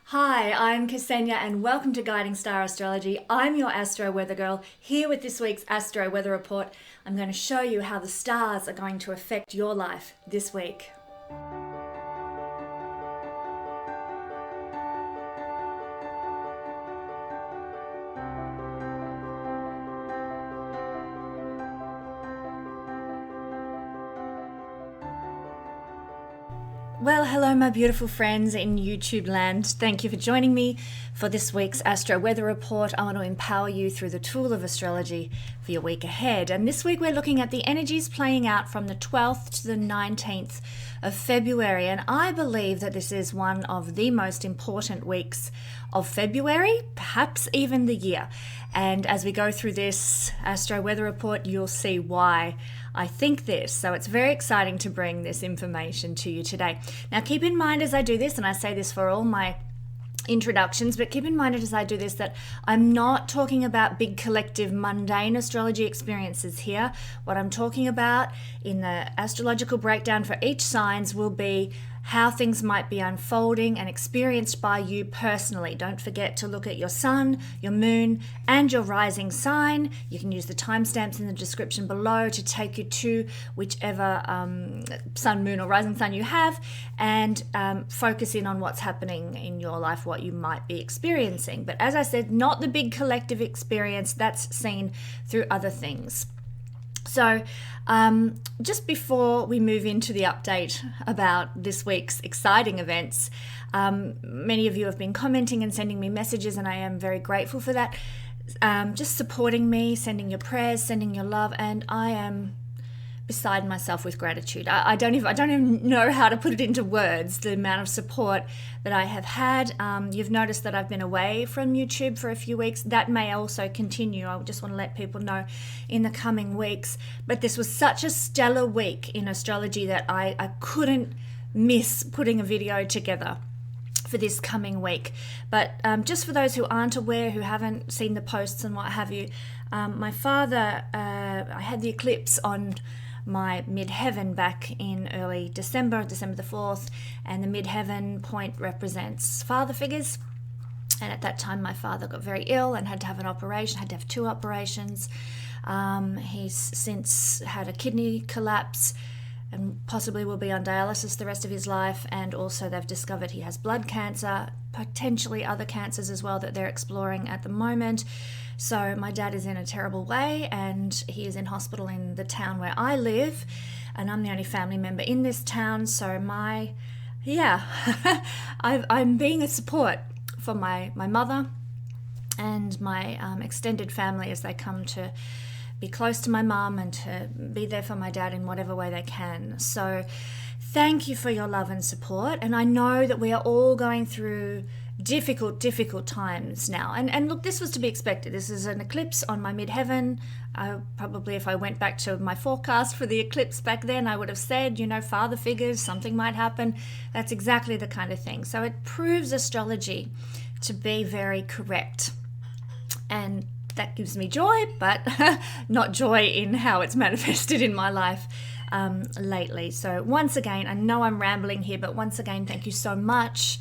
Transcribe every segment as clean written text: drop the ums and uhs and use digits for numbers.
Hi, I'm Kesenya and welcome to Guiding Star Astrology. I'm your Astro Weather Girl, here with this week's Astro Weather Report. I'm going to show you how the stars are going to affect your life this week. Well, hello, my beautiful friends in YouTube land. Thank you for joining me for this week's Astro Weather Report. I want to empower you through the tool of astrology for your week ahead. And this week we're looking at the energies playing out from the 12th to the 19th of February. And I believe that this is one of the most important weeks of February, perhaps even the year. And as we go through this Astro Weather Report, you'll see why I think this. So it's very exciting to bring this information to you today. Now keep in mind as I do this, and I say this for all my introductions, but keep in mind as I do this that I'm not talking about big collective mundane astrology experiences here. What I'm talking about in the astrological breakdown for each signs will be how things might be unfolding and experienced by you personally. Don't forget to look at your sun, your moon, and your rising sign. You can use the timestamps in the description below to take you to whichever sun, moon, or rising sign you have, and focus in on what's happening in your life, what you might be experiencing. But as I said, not the big collective experience that's seen through other things. So just before we move into the update about this week's exciting events, many of you have been commenting and sending me messages, and I am very grateful for that. Just supporting me, sending your prayers, sending your love, and I am beside myself with gratitude. I don't even know how to put it into words, the amount of support that I have had. You've noticed that I've been away from YouTube for a few weeks. That may also continue. I just want to let people know in the coming weeks. But this was such a stellar week in astrology that I couldn't miss putting a video together for this coming week. But just for those who aren't aware, who haven't seen the posts and what have you, my father, I had the eclipse on my midheaven back in early December the 4th, and the midheaven point represents father figures. And at that time my father got very ill and had to have an operation, had to have 2 operations. He's since had a kidney collapse and possibly will be on dialysis the rest of his life, and also they've discovered he has blood cancer, potentially other cancers as well that they're exploring at the moment. So my dad is in a terrible way, and he is in hospital in the town where I live, and I'm the only family member in this town. So I'm being a support for my mother and my extended family as they come to be close to my mum and to be there for my dad in whatever way they can. So thank you for your love and support. And I know that we are all going through difficult times now. And look, this was to be expected. This is an eclipse on my midheaven. Probably if I went back to my forecast for the eclipse back then, I would have said, father figures, something might happen. That's exactly the kind of thing. So it proves astrology to be very correct. And that gives me joy, but not joy in how it's manifested in my life lately. So once again, I know I'm rambling here, but once again, thank you so much.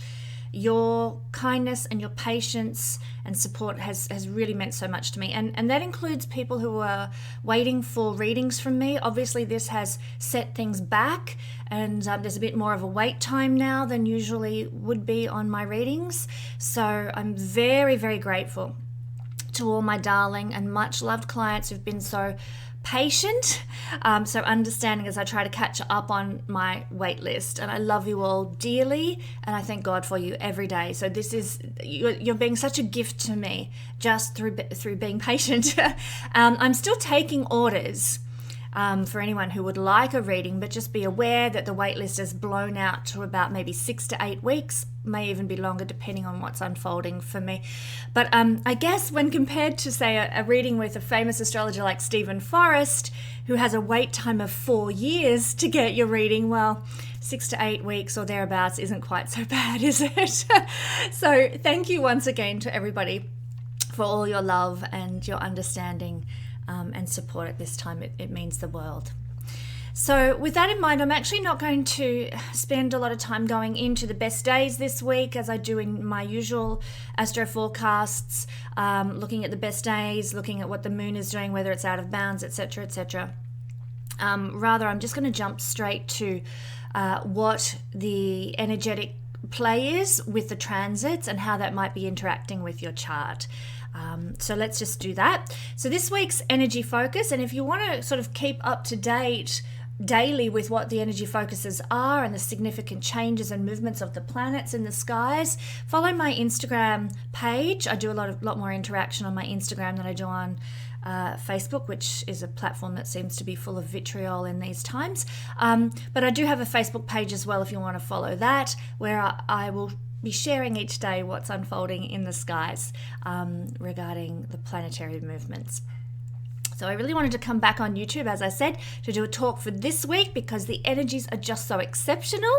Your kindness and your patience and support has really meant so much to me. And that includes people who are waiting for readings from me. Obviously, this has set things back, and there's a bit more of a wait time now than usually would be on my readings. So I'm very, very grateful to all my darling and much loved clients who've been so patient, so understanding as I try to catch up on my wait list. And I love you all dearly, and I thank God for you every day. So this is, you're being such a gift to me just through being patient. I'm still taking orders for anyone who would like a reading, but just be aware that the wait list has blown out to about maybe 6 to 8 weeks, may even be longer depending on what's unfolding for me. But I guess when compared to, say, a reading with a famous astrologer like Stephen Forrest, who has a wait time of 4 years to get your reading, well, 6 to 8 weeks or thereabouts isn't quite so bad, is it? So thank you once again to everybody for all your love and your understanding and support at this time. It means the world. So with that in mind, I'm actually not going to spend a lot of time going into the best days this week as I do in my usual astro forecasts, looking at the best days, looking at what the moon is doing, whether it's out of bounds, etc., etc. Rather, I'm just going to jump straight to what the energetic play is with the transits and how that might be interacting with your chart. So let's just do that. So this week's energy focus, and if you want to sort of keep up to date daily with what the energy focuses are and the significant changes and movements of the planets in the skies, follow my Instagram page. I do a lot more interaction on my Instagram than I do on Facebook, which is a platform that seems to be full of vitriol in these times. But I do have a Facebook page as well if you want to follow that, where I will be sharing each day what's unfolding in the skies regarding the planetary movements. So I really wanted to come back on YouTube, as I said, to do a talk for this week because the energies are just so exceptional.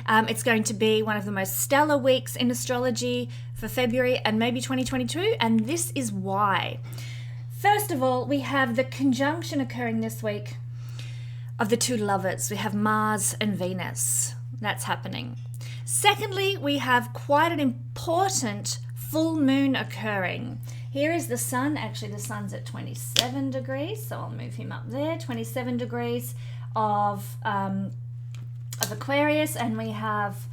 It's going to be one of the most stellar weeks in astrology for February and maybe 2022, and this is why. First of all, we have the conjunction occurring this week of the two lovers. We have Mars and Venus. That's happening. Secondly, we have quite an important full moon occurring. Here is the sun. Actually, the sun's at 27 degrees, so I'll move him up there. 27 degrees of Aquarius, and we have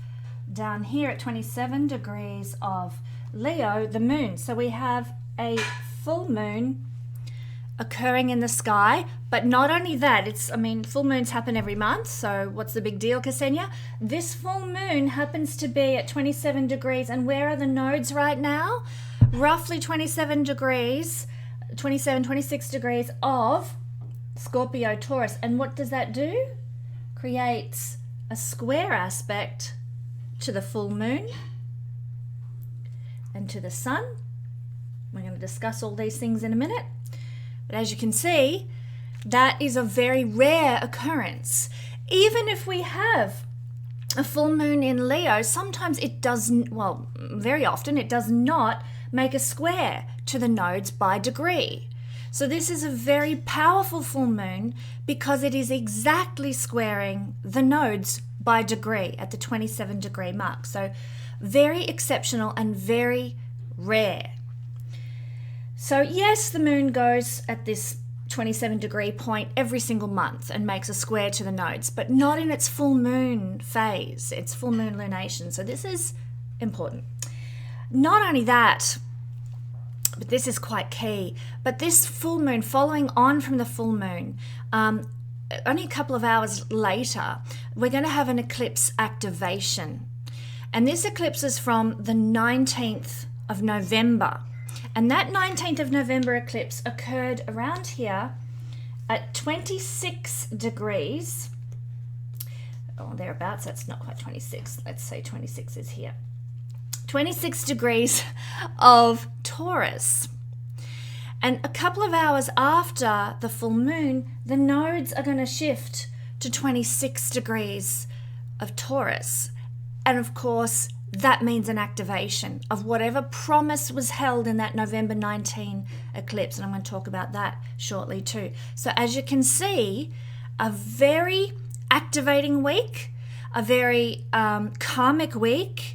down here at 27 degrees of Leo, the moon. So we have a full moon occurring in the sky, but not only that, full moons happen every month, so what's the big deal, Kesenya? This full moon happens to be at 27 degrees, and where are the nodes right now? Roughly 27 degrees, 26 degrees of Scorpio, Taurus. And what does that do? Creates a square aspect to the full moon and to the sun. We're going to discuss all these things in a minute. But as you can see, that is a very rare occurrence. Even if we have a full moon in Leo, sometimes it doesn't, well, very often it does not make a square to the nodes by degree. So this is a very powerful full moon because it is exactly squaring the nodes by degree at the 27 degree mark. So very exceptional and very rare. So yes, the moon goes at this 27 degree point every single month and makes a square to the nodes, but not in its full moon phase, its full moon lunation. So this is important. Not only that, but this is quite key, but this full moon, following on from the full moon, only a couple of hours later, we're going to have an eclipse activation. And this eclipse is from the 19th of November. And that 19th of November eclipse occurred around here at 26 degrees, or thereabouts. That's not quite 26. Let's say 26 is here. 26 degrees of Taurus. And a couple of hours after the full moon, the nodes are going to shift to 26 degrees of Taurus. And of course, that means an activation of whatever promise was held in that November 19 eclipse. And I'm going to talk about that shortly too. So as you can see, a very activating week, a very karmic week,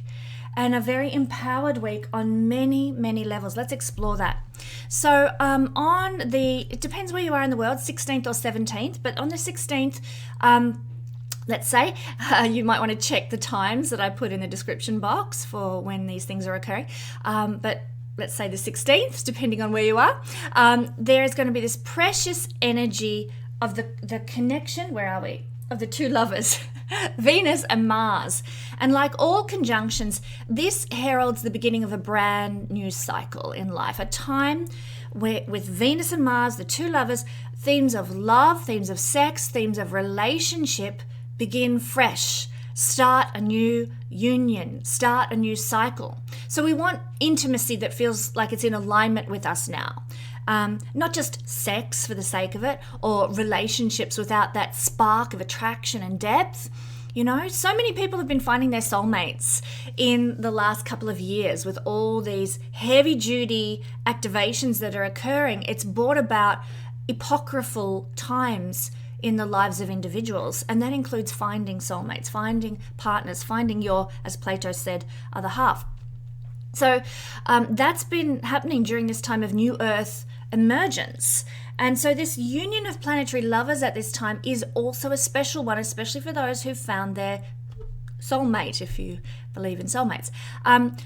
and a very empowered week on many, many levels. Let's explore that. So it depends where you are in the world, 16th or 17th, but on the 16th, let's say, you might want to check the times that I put in the description box for when these things are occurring. But let's say the 16th, depending on where you are, there is going to be this precious energy of the connection, where are we? Of the two lovers, Venus and Mars. And like all conjunctions, this heralds the beginning of a brand new cycle in life, a time where with Venus and Mars, the two lovers, themes of love, themes of sex, themes of relationship begin fresh, start a new union, start a new cycle. So we want intimacy that feels like it's in alignment with us now. Not just sex for the sake of it, or relationships without that spark of attraction and depth. You know, so many people have been finding their soulmates in the last couple of years with all these heavy-duty activations that are occurring. It's brought about apocryphal times in the lives of individuals. And that includes finding soulmates, finding partners, finding your, as Plato said, other half. So that's been happening during this time of new Earth emergence. And so this union of planetary lovers at this time is also a special one, especially for those who've found their soulmate, if you believe in soulmates.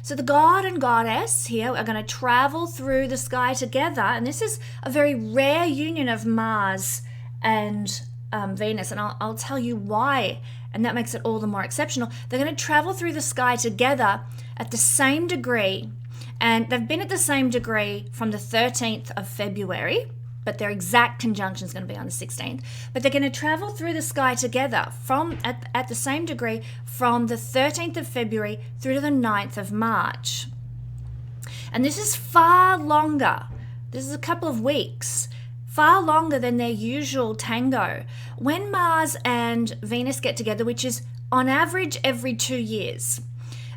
So the god and goddess here are going to travel through the sky together, and this is a very rare union of Mars and Venus, and I'll tell you why, and that makes it all the more exceptional. They're going to travel through the sky together at the same degree, and they've been at the same degree from the 13th of February, but their exact conjunction is going to be on the 16th. But they're going to travel through the sky together at the same degree from the 13th of February through to the 9th of March. And this is far longer. This is a couple of weeks, far longer than their usual tango. When Mars and Venus get together, which is on average every 2 years,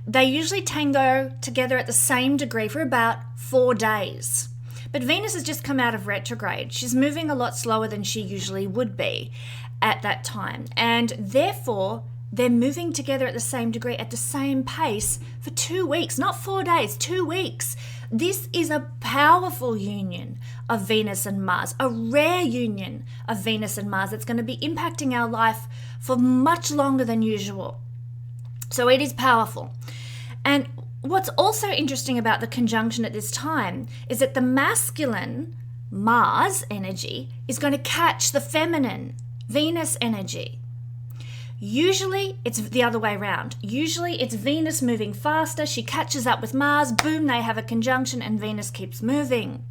they usually tango together at the same degree for about 4 days. But Venus has just come out of retrograde. She's moving a lot slower than she usually would be at that time. And therefore, they're moving together at the same degree, at the same pace for 2 weeks, not 4 days, 2 weeks. This is a powerful union of Venus and Mars, a rare union of Venus and Mars that's going to be impacting our life for much longer than usual. So it is powerful. And what's also interesting about the conjunction at this time is that the masculine Mars energy is going to catch the feminine Venus energy. Usually it's the other way around. Usually it's Venus moving faster, she catches up with Mars, boom, they have a conjunction and Venus keeps moving.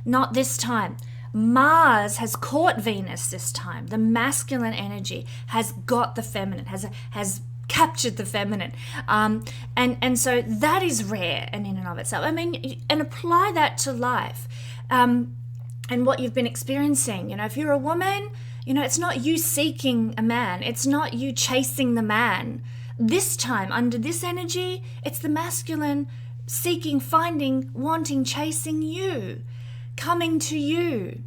Not this time. Mars has caught Venus this time. The masculine energy has got the feminine, has captured the feminine. And so that is rare and in and of itself. I mean, and apply that to life and what you've been experiencing. You know, if you're a woman, you know, it's not you seeking a man. It's not you chasing the man. This time, under this energy, it's the masculine seeking, finding, wanting, chasing you, coming to you.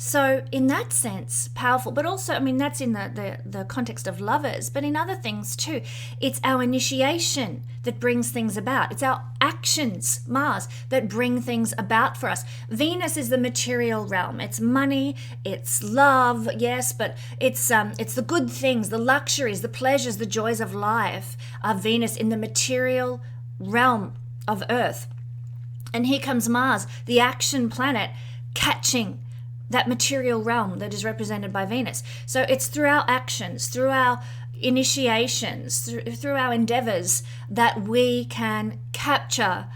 So in that sense, powerful, but also, I mean, that's in the context of lovers, but in other things too. It's our initiation that brings things about. It's our actions, Mars, that bring things about for us. Venus is the material realm. It's money, it's love, yes, but it's the good things, the luxuries, the pleasures, the joys of life are Venus in the material realm of Earth. And here comes Mars, the action planet, catching that material realm that is represented by Venus. So it's through our actions, through our initiations, through our endeavors that we can capture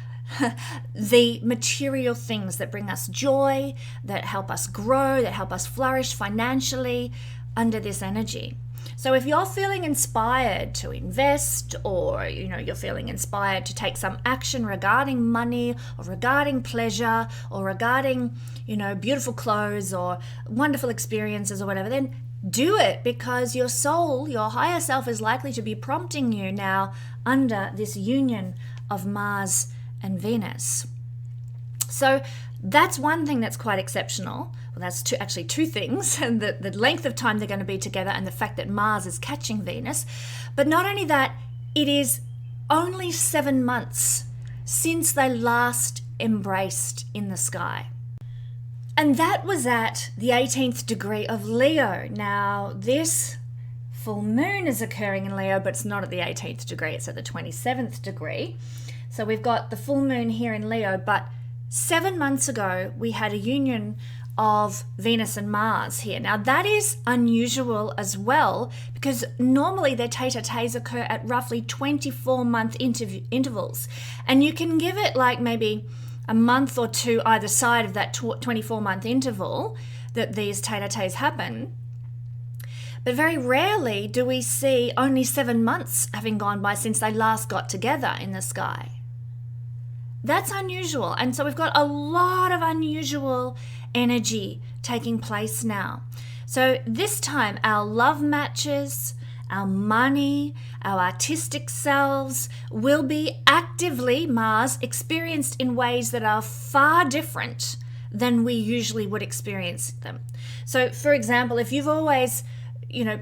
the material things that bring us joy, that help us grow, that help us flourish financially under this energy. So if you're feeling inspired to invest, or you know, you're feeling inspired to take some action regarding money or regarding pleasure or regarding, you know, beautiful clothes or wonderful experiences or whatever, then do it, because your soul, your higher self, is likely to be prompting you now under this union of Mars and Venus. So that's one thing that's quite exceptional. Well, that's two things, and the length of time they're going to be together and the fact that Mars is catching Venus. But not only that, it is only 7 months since they last embraced in the sky. And that was at the 18th degree of Leo. Now, this full moon is occurring in Leo, but it's not at the 18th degree, it's at the 27th degree. So we've got the full moon here in Leo, but 7 months ago, we had a union of Venus and Mars here. Now, that is unusual as well, because normally their tete-a-tetes occur at roughly 24-month intervals. And you can give it like maybe a month or two either side of that 24-month interval that these tete-a-tetes happen. But very rarely do we see only 7 months having gone by since they last got together in the sky. That's unusual. And so we've got a lot of unusual energy taking place now. So this time our love matches, our money, our artistic selves will be actively, Mars, experienced in ways that are far different than we usually would experience them. So, for example, if you've always,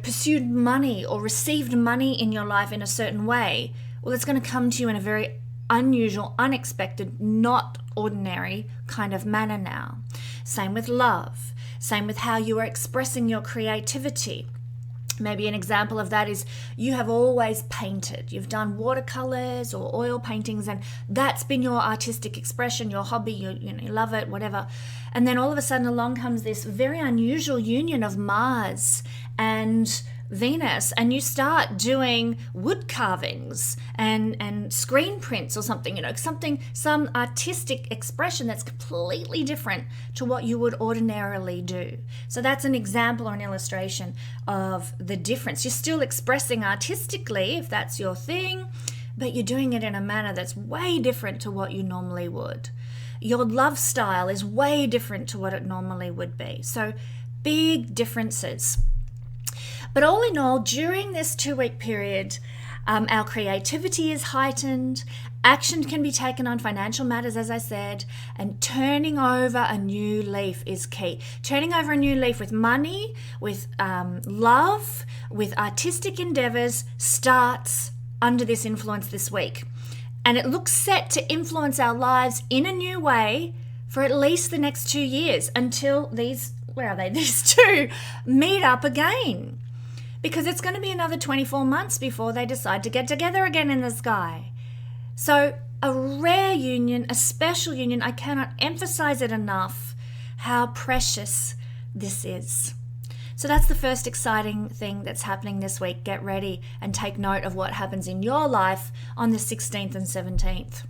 pursued money or received money in your life in a certain way, well, it's going to come to you in a very unusual, unexpected, not ordinary kind of manner now. Same with love. Same with how you are expressing your creativity. Maybe an example of that is you have always painted. You've done watercolors or oil paintings, and that's been your artistic expression, your hobby, you love it, whatever. And then all of a sudden along comes this very unusual union of Mars and Venus, and you start doing wood carvings and screen prints or something, some artistic expression that's completely different to what you would ordinarily do. So that's an example or an illustration of the difference. You're still expressing artistically, if that's your thing, but you're doing it in a manner that's way different to what you normally would. Your love style is way different to what it normally would be. So big differences. But all in all, during this 2-week period, our creativity is heightened, action can be taken on financial matters, as I said, and turning over a new leaf is key. Turning over a new leaf with money, with love, with artistic endeavors starts under this influence this week. And it looks set to influence our lives in a new way for at least the next 2 years until these two meet up again. Because it's going to be another 24 months before they decide to get together again in the sky. So a rare union, a special union, I cannot emphasize it enough how precious this is. So that's the first exciting thing that's happening this week. Get ready and take note of what happens in your life on the 16th and 17th.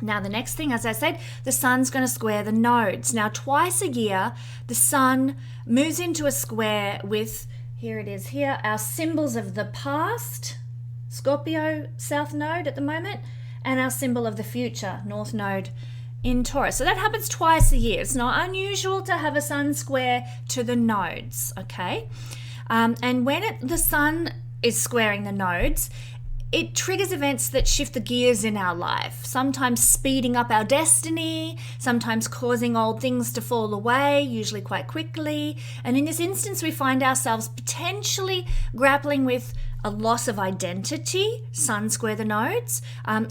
Now, the next thing, as I said, the sun's going to square the nodes. Now, twice a year, the sun moves into a square with, here it is here, our symbols of the past, Scorpio, south node at the moment, and our symbol of the future, north node in Taurus. So that happens twice a year. It's not unusual to have a sun square to the nodes, okay? And when the sun is squaring the nodes, it triggers events that shift the gears in our life, sometimes speeding up our destiny, sometimes causing old things to fall away, usually quite quickly. And in this instance, we find ourselves potentially grappling with a loss of identity, sun square the nodes,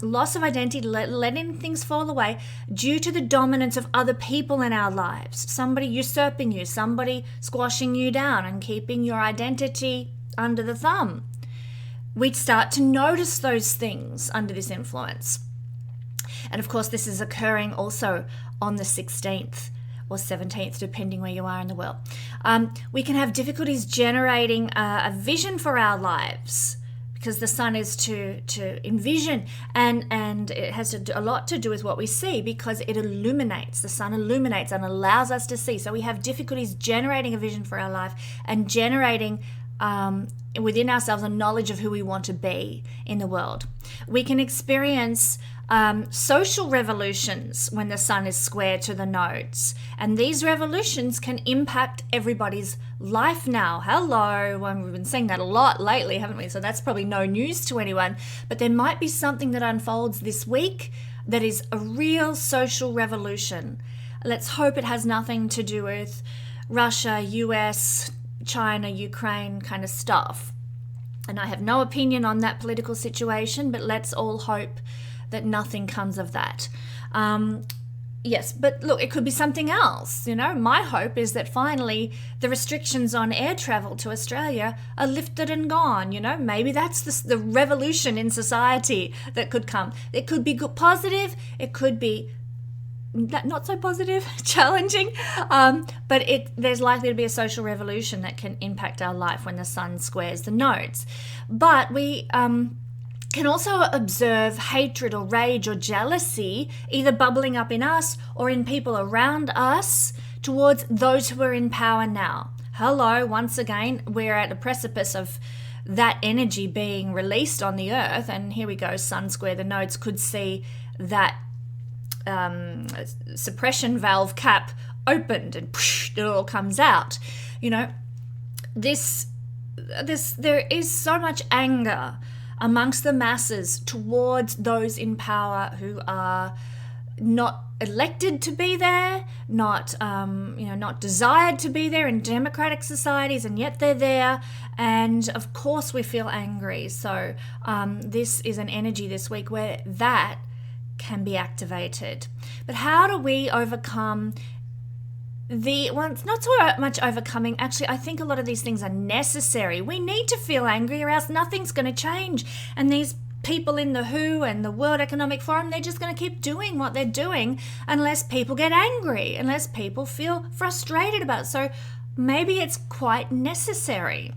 loss of identity, letting things fall away due to the dominance of other people in our lives, somebody usurping you, somebody squashing you down and keeping your identity under the thumb. We'd start to notice those things under this influence. And of course, this is occurring also on the 16th or 17th, depending where you are in the world. We can have difficulties generating a vision for our lives because the sun is to envision, and it has a lot to do with what we see because it illuminates. The sun illuminates and allows us to see. So we have difficulties generating a vision for our life and generating within ourselves a knowledge of who we want to be in the world. We can experience social revolutions when the sun is square to the nodes, and these revolutions can impact everybody's life now. Hello, well, we've been saying that a lot lately, haven't we? So that's probably no news to anyone, but there might be something that unfolds this week that is a real social revolution. Let's hope it has nothing to do with Russia, US, China, Ukraine kind of stuff. And I have no opinion on that political situation, but let's all hope that nothing comes of that. Yes, but look, it could be something else. My hope is that finally the restrictions on air travel to Australia are lifted and gone. Maybe that's the revolution in society that could come. It could be good, positive. It could be not so positive, challenging, but there's likely to be a social revolution that can impact our life when the sun squares the nodes. But we can also observe hatred or rage or jealousy either bubbling up in us or in people around us towards those who are in power now. Hello, once again, we're at a precipice of that energy being released on the earth, and here we go, sun square the nodes could see that suppression valve cap opened and it all comes out. There is so much anger amongst the masses towards those in power who are not elected to be there, not not desired to be there in democratic societies, and yet they're there. And of course we feel angry. So this is an energy this week where that can be activated. But how do we overcome it's not so much overcoming. Actually, I think a lot of these things are necessary. We need to feel angry or else nothing's going to change. And these people in the WHO and the World Economic Forum, they're just going to keep doing what they're doing unless people get angry, unless people feel frustrated about it. So maybe it's quite necessary.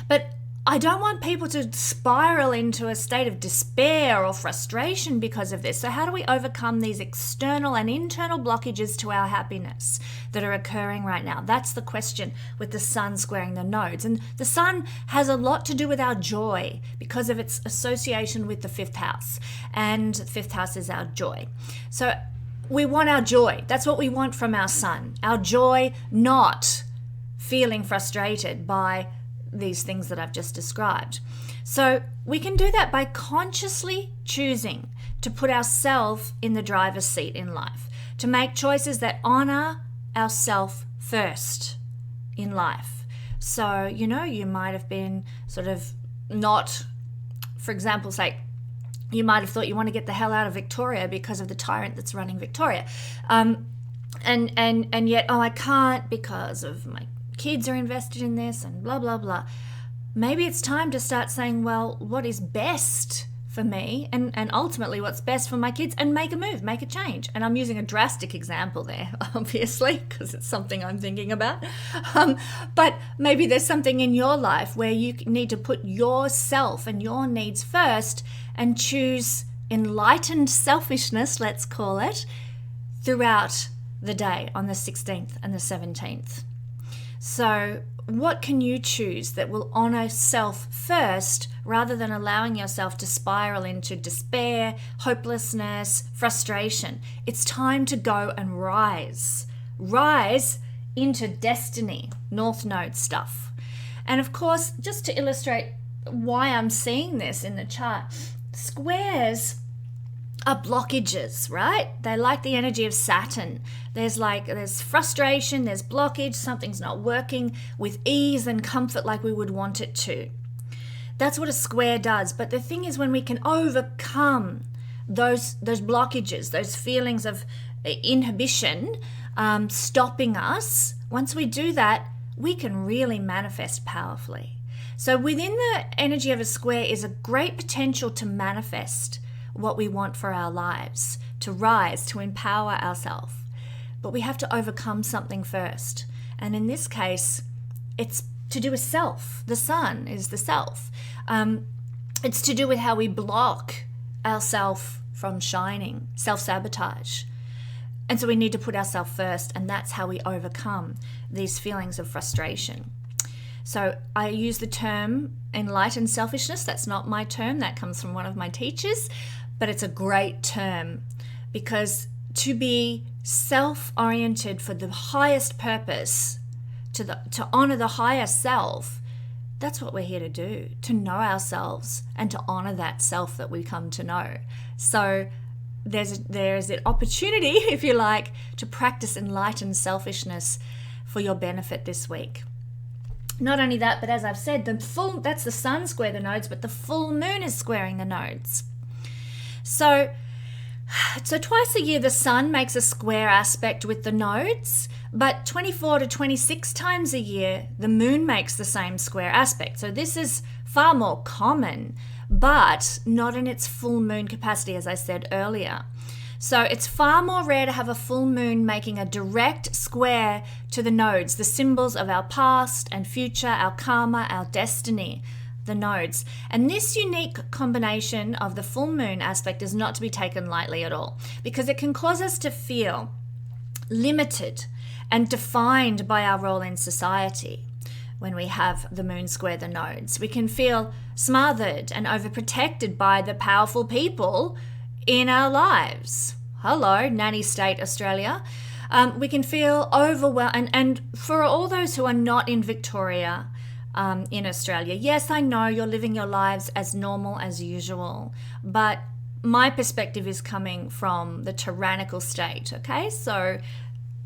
But I don't want people to spiral into a state of despair or frustration because of this. So how do we overcome these external and internal blockages to our happiness that are occurring right now? That's the question with the sun squaring the nodes. And the sun has a lot to do with our joy because of its association with the fifth house. And the fifth house is our joy. So we want our joy. That's what we want from our sun. Our joy, not feeling frustrated by these things that I've just described. So we can do that by consciously choosing to put ourselves in the driver's seat in life, to make choices that honor ourselves first in life. So, you might have been sort of not, for example's sake, you might have thought you want to get the hell out of Victoria because of the tyrant that's running Victoria. And yet, I can't because of my kids are invested in this and blah, blah, blah. Maybe it's time to start saying, well, what is best for me and ultimately what's best for my kids, and make a move, make a change. And I'm using a drastic example there, obviously, because it's something I'm thinking about. But maybe there's something in your life where you need to put yourself and your needs first and choose enlightened selfishness, let's call it, throughout the day on the 16th and the 17th. So what can you choose that will honor self first rather than allowing yourself to spiral into despair, hopelessness, frustration? It's time to go and rise into destiny, North Node stuff. And of course, just to illustrate why I'm seeing this in the chart, squares are blockages, right? They like the energy of Saturn. There's frustration, there's blockage, something's not working with ease and comfort like we would want it to. That's what a square does. But the thing is, when we can overcome those blockages, those feelings of inhibition stopping us, once we do that, we can really manifest powerfully. So within the energy of a square is a great potential to manifest what we want for our lives, to rise, to empower ourselves. But we have to overcome something first. And in this case, it's to do with self. The sun is the self. It's to do with how we block ourselves from shining, self-sabotage. And so we need to put ourselves first, and that's how we overcome these feelings of frustration. So I use the term enlightened selfishness. That's not my term. That comes from one of my teachers. But it's a great term because to be self-oriented for the highest purpose, to honor the higher self, that's what we're here to do, to know ourselves and to honor that self that we come to know. So there's an opportunity, if you like, to practice enlightened selfishness for your benefit this week. Not only that, but as I've said, that's the sun square the nodes, but the full moon is squaring the nodes. So twice a year the sun makes a square aspect with the nodes, but 24 to 26 times a year the moon makes the same square aspect. So this is far more common, but not in its full moon capacity, as I said earlier. So it's far more rare to have a full moon making a direct square to the nodes, the symbols of our past and future, our karma, our destiny, the nodes. And this unique combination of the full moon aspect is not to be taken lightly at all, because it can cause us to feel limited and defined by our role in society. When we have the moon square the nodes, we can feel smothered and overprotected by the powerful people in our lives. Hello, nanny state Australia. We can feel overwhelmed. And for all those who are not in Victoria, in Australia, yes, I know you're living your lives as normal as usual, but my perspective is coming from the tyrannical state, okay? So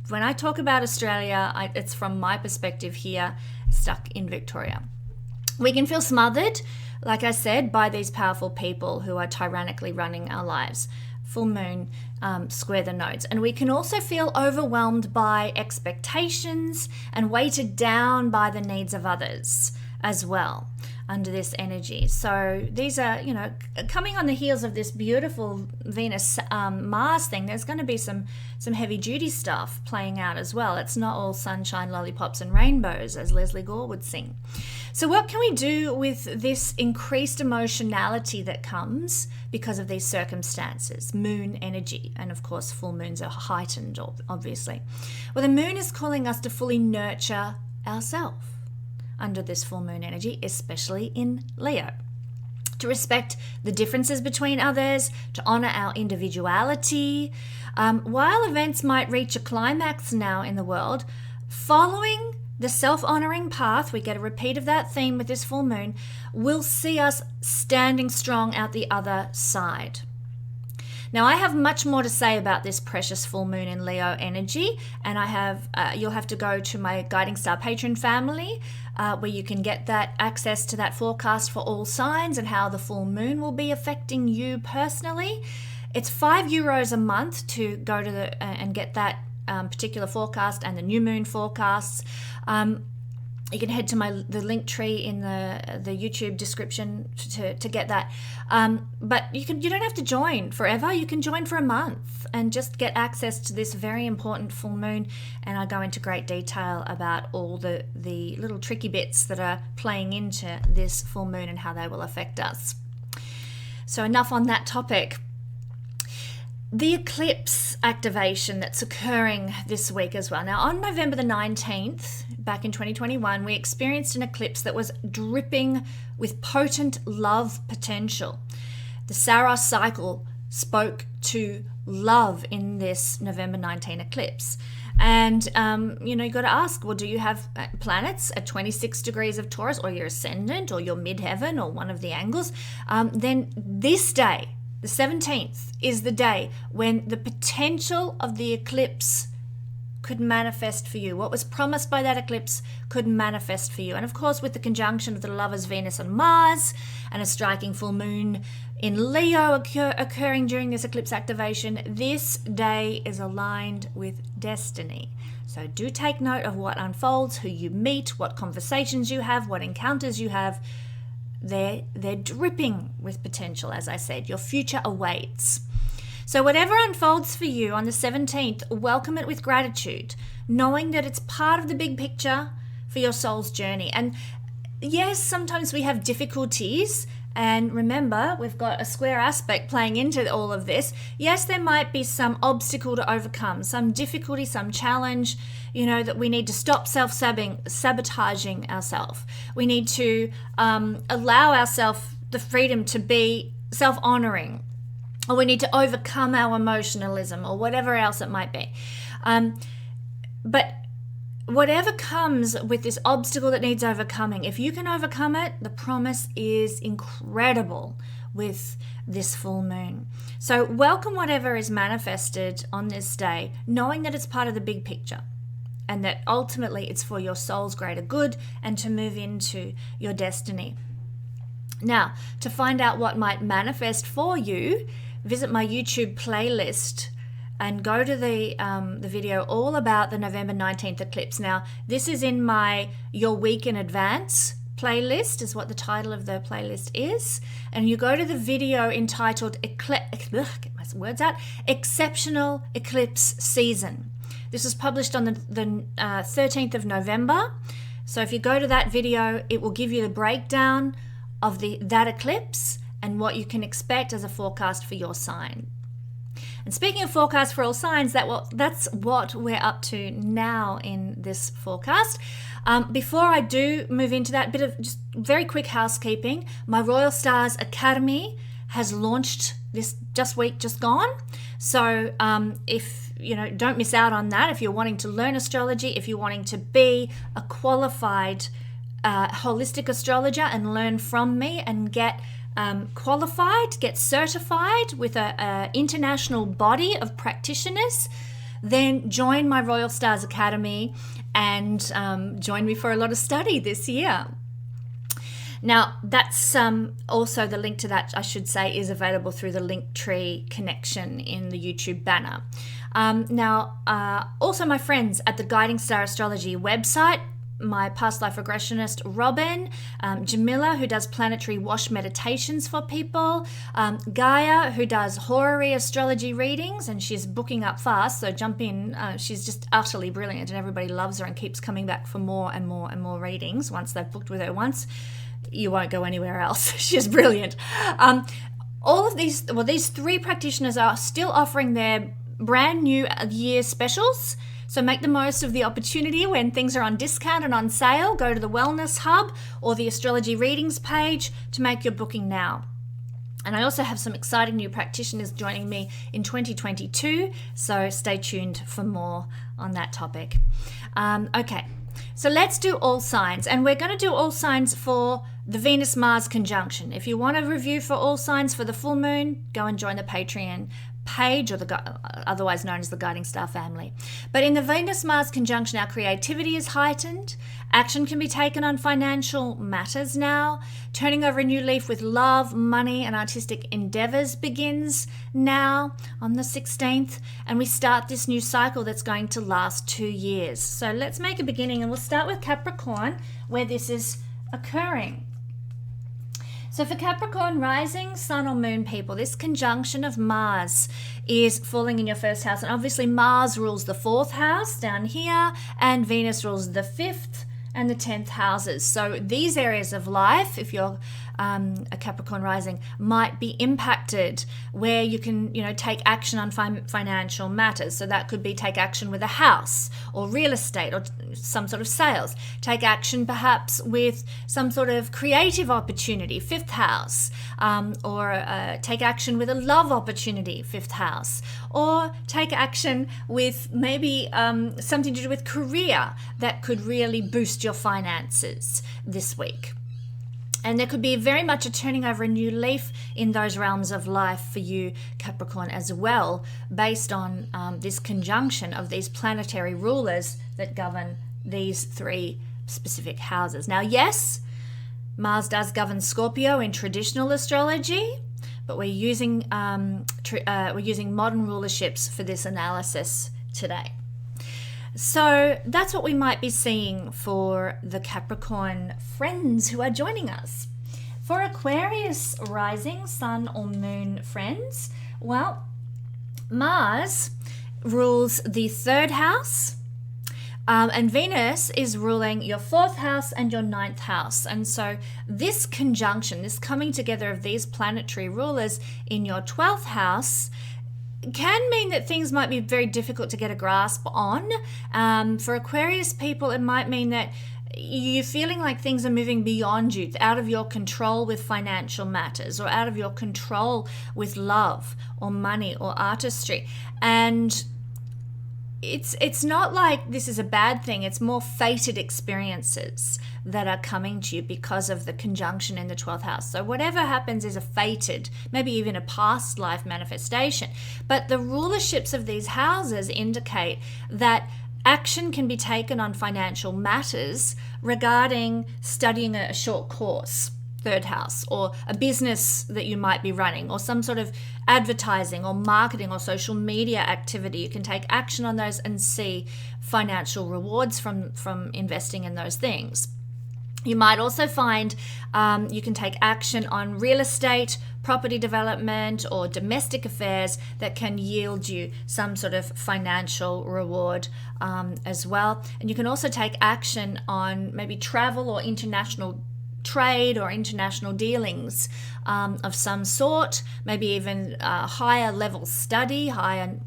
when I talk about Australia, it's from my perspective here, stuck in Victoria. We can feel smothered, like I said, by these powerful people who are tyrannically running our lives. Full moon, square the nodes. And we can also feel overwhelmed by expectations and weighted down by the needs of others as well under this energy. So these are, coming on the heels of this beautiful Venus Mars thing, there's going to be some heavy duty stuff playing out as well. It's not all sunshine, lollipops and rainbows, as Leslie Gore would sing. So what can we do with this increased emotionality that comes because of these circumstances? Moon energy, and of course full moons are heightened, obviously. Well, the moon is calling us to fully nurture ourselves under this full moon energy, especially in Leo. To respect the differences between others, to honor our individuality. While events might reach a climax now in the world, following the self-honoring path, we get a repeat of that theme with this full moon, will see us standing strong out the other side. Now, I have much more to say about this precious full moon in Leo energy, and you'll have to go to my Guiding Star Patron family, where you can get that access to that forecast for all signs and how the full moon will be affecting you personally. It's €5 a month to go to and get that particular forecast and the new moon forecasts. You can head to the link tree in the YouTube description to get that. But you don't have to join forever. You can join for a month and just get access to this very important full moon. And I go into great detail about all the little tricky bits that are playing into this full moon and how they will affect us. So enough on that topic. The eclipse activation that's occurring this week as well. Now, on November the 19th, back in 2021, we experienced an eclipse that was dripping with potent love potential. The Saros cycle spoke to love in this November 19 eclipse. And, you got to ask, well, do you have planets at 26 degrees of Taurus, or your ascendant, or your midheaven, or one of the angles? Then this day, the 17th, is the day when the potential of the eclipse could manifest for you. What was promised by that eclipse could manifest for you. And of course, with the conjunction of the lovers Venus and Mars and a striking full moon in Leo occurring during this eclipse activation, this day is aligned with destiny. So do take note of what unfolds, who you meet, what conversations you have, what encounters you have. They're dripping with potential, as I said. Your future awaits. So whatever unfolds for you on the 17th, welcome it with gratitude, knowing that it's part of the big picture for your soul's journey. And yes, sometimes we have difficulties. And remember, we've got a square aspect playing into all of this. Yes, there might be some obstacle to overcome, some difficulty, some challenge, that we need to stop sabotaging ourselves. We need to allow ourselves the freedom to be self-honoring, or we need to overcome our emotionalism, or whatever else it might be. But whatever comes with this obstacle that needs overcoming, if you can overcome it, the promise is incredible with this full moon. So welcome whatever is manifested on this day, knowing that it's part of the big picture and that ultimately it's for your soul's greater good and to move into your destiny. Now, to find out what might manifest for you, visit my YouTube playlist and go to the video all about the November 19th eclipse. Now, this is in my Your Week in Advance playlist, is what the title of the playlist is. And you go to the video entitled Exceptional Eclipse Season. This was published on the 13th of November. So if you go to that video, it will give you the breakdown of that eclipse and what you can expect as a forecast for your sign. And speaking of forecast for all signs, that's what we're up to now in this forecast. Before I do move into that, bit of just very quick housekeeping. My Royal Stars Academy has launched this week just gone. So if don't miss out on that. If you're wanting to learn astrology, if you're wanting to be a qualified holistic astrologer and learn from me and get qualified, get certified with a international body of practitioners, then join my Royal Stars Academy and join me for a lot of study this year. Now, that's also the link to that, I should say, is available through the Linktree connection in the YouTube banner. Also my friends at the Guiding Star Astrology website, my past life regressionist Robin, Jamila, who does planetary wash meditations for people, Gaia, who does horary astrology readings, and she's booking up fast, so jump in. She's just utterly brilliant and everybody loves her and keeps coming back for more and more and more readings. Once they've booked with her once, you won't go anywhere else. She's brilliant. All of these three practitioners are still offering their brand new year specials. So make the most of the opportunity when things are on discount and on sale. Go to the Wellness Hub or the Astrology Readings page to make your booking now. And I also have some exciting new practitioners joining me in 2022, so stay tuned for more on that topic. Okay, so let's do all signs, and we're going to do all signs for the Venus-Mars conjunction. If you want a review for all signs for the full moon, go and join the Patreon page, or otherwise known as the Guiding Star family. But in the Venus-Mars conjunction, our creativity is heightened. Action can be taken on financial matters now. Turning over a new leaf with love, money, and artistic endeavors begins now on the 16th. And we start this new cycle that's going to last 2 years. So let's make a beginning, and we'll start with Capricorn, where this is occurring. So for Capricorn rising, sun or moon people, this conjunction of Mars is falling in your first house. And obviously Mars rules the 4th house down here, and Venus rules the 5th and the 10th houses. So these areas of life, if you're a Capricorn rising, might be impacted where you can, take action on financial matters. So that could be take action with a house or real estate or some sort of sales. Take action perhaps with some sort of creative opportunity, 5th house, or take action with a love opportunity, 5th house, or take action with maybe something to do with career that could really boost your finances this week. And there could be very much a turning over a new leaf in those realms of life for you, Capricorn, as well, based on this conjunction of these planetary rulers that govern these 3 specific houses. Now, yes, Mars does govern Scorpio in traditional astrology, but we're using modern rulerships for this analysis today. So that's what we might be seeing for the Capricorn friends who are joining us. For Aquarius rising, sun or moon friends, well, Mars rules the 3rd house, and Venus is ruling your 4th house and your 9th house. And so this conjunction, this coming together of these planetary rulers in your 12th house, can mean that things might be very difficult to get a grasp on. For Aquarius people, it might mean that you're feeling like things are moving beyond you, out of your control with financial matters, or out of your control with love or money or artistry. And it's not like this is a bad thing. It's more fated experiences that are coming to you because of the conjunction in the 12th house. So whatever happens is a fated, maybe even a past life manifestation. But the rulerships of these houses indicate that action can be taken on financial matters regarding studying a short course, 3rd house, or a business that you might be running, or some sort of advertising or marketing or social media activity. You can take action on those and see financial rewards from investing in those things. You might also find you can take action on real estate, property development, or domestic affairs that can yield you some sort of financial reward as well. And you can also take action on maybe travel or international trade or international dealings of some sort, maybe even higher level study, higher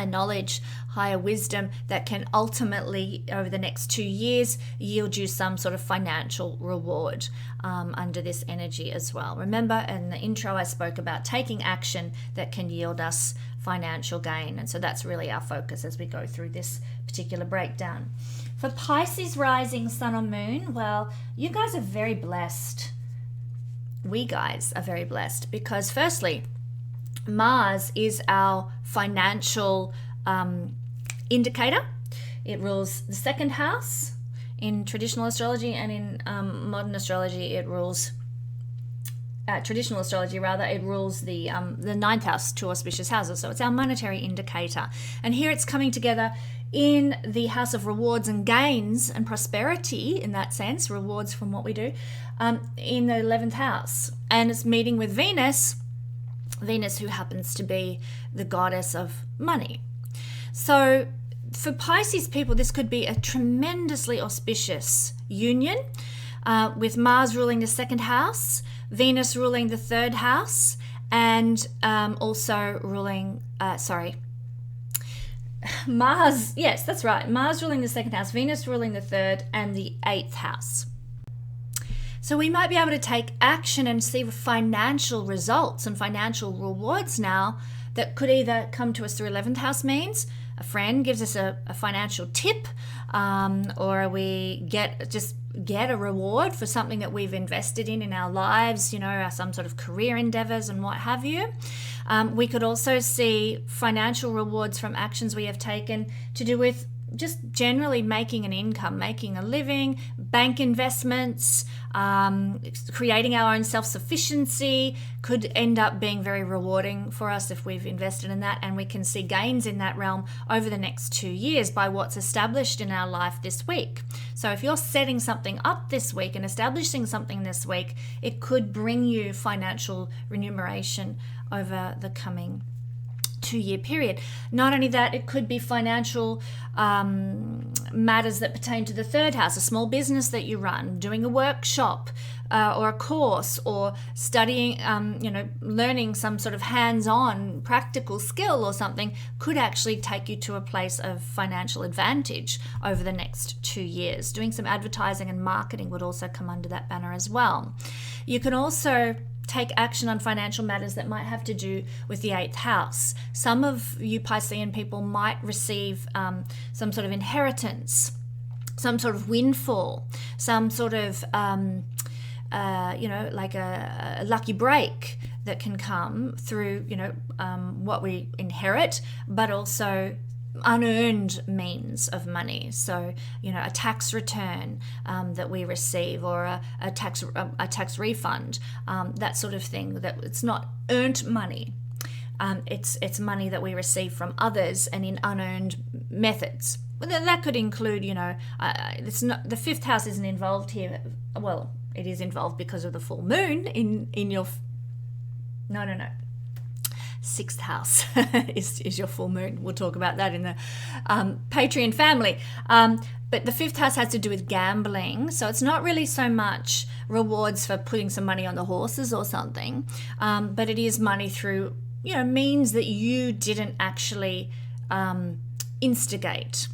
knowledge, higher wisdom that can ultimately, over the next 2 years, yield you some sort of financial reward under this energy as well. Remember, in the intro, I spoke about taking action that can yield us financial gain. And so that's really our focus as we go through this particular breakdown. For Pisces rising, sun or moon, well, you guys are very blessed. we guys are very blessed because firstly, Mars is our financial indicator. It rules the second house in traditional astrology, and in modern astrology it rules traditional astrology rather, it rules the ninth house, two auspicious houses. So it's our monetary indicator. And here it's coming together in the house of rewards and gains and prosperity, in that sense, rewards from what we do, in the 11th house. And it's meeting with Venus, who happens to be the goddess of money. So for Pisces people, this could be a tremendously auspicious union, with Mars ruling the second house, Venus ruling the third house, and also ruling, Mars, yes, that's right, Mars ruling the second house, Venus ruling the third and the 8th house. So we might be able to take action and see financial results and financial rewards now that could either come to us through 11th house means a friend gives us a financial tip, or we get a reward for something that we've invested in our lives, some sort of career endeavors and what have you. We could also see financial rewards from actions we have taken to do with just generally making an income, making a living, bank investments, creating our own self-sufficiency could end up being very rewarding for us if we've invested in that, and we can see gains in that realm over the next 2 years by what's established in our life this week. So if you're setting something up this week and establishing something this week, it could bring you financial remuneration over the coming 2-year period. Not only that, it could be financial matters that pertain to the third house, a small business that you run, doing a workshop or a course, or studying, learning some sort of hands-on practical skill or something could actually take you to a place of financial advantage over the next 2 years. Doing some advertising and marketing would also come under that banner as well. You can also take action on financial matters that might have to do with the 8th house. Some of you Piscean people might receive some sort of inheritance, some sort of windfall, some sort of, like a lucky break that can come through, what we inherit, but also unearned means of money. So, a tax return that we receive, or a tax refund, that sort of thing. That it's not earned money. It's money that we receive from others and in unearned methods. That could include, it's not, the 5th house isn't involved here. Well, it is involved because of the full moon in your. No. 6th house is your full moon. We'll talk about that in the Patreon family. But the 5th house has to do with gambling. So it's not really so much rewards for putting some money on the horses or something, but it is money through, means that you didn't actually instigate.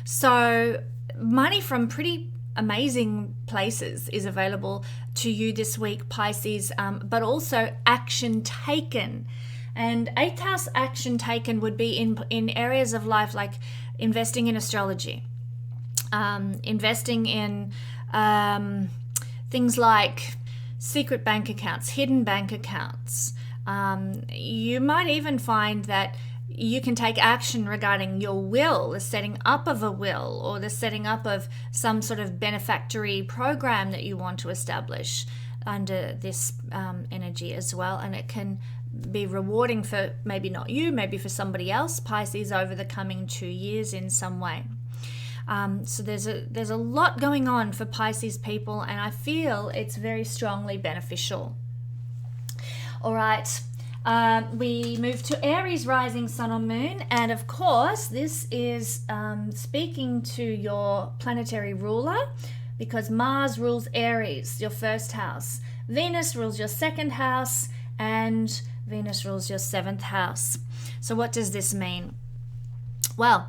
So money from pretty amazing places is available to you this week, Pisces, but also action taken. And 8th house action taken would be in areas of life like investing in astrology, investing in things like secret bank accounts, hidden bank accounts. You might even find that you can take action regarding your will, the setting up of a will, or the setting up of some sort of benefactory program that you want to establish under this energy as well. And it can be rewarding for maybe not you, maybe for somebody else, Pisces, over the coming 2 years in some way. So there's a lot going on for Pisces people, and I feel it's very strongly beneficial. All right, we move to Aries rising sun or moon, and of course this is speaking to your planetary ruler, because Mars rules Aries, your 1st house, Venus rules your 2nd house, and Venus rules your 7th house. So what does this mean? Well,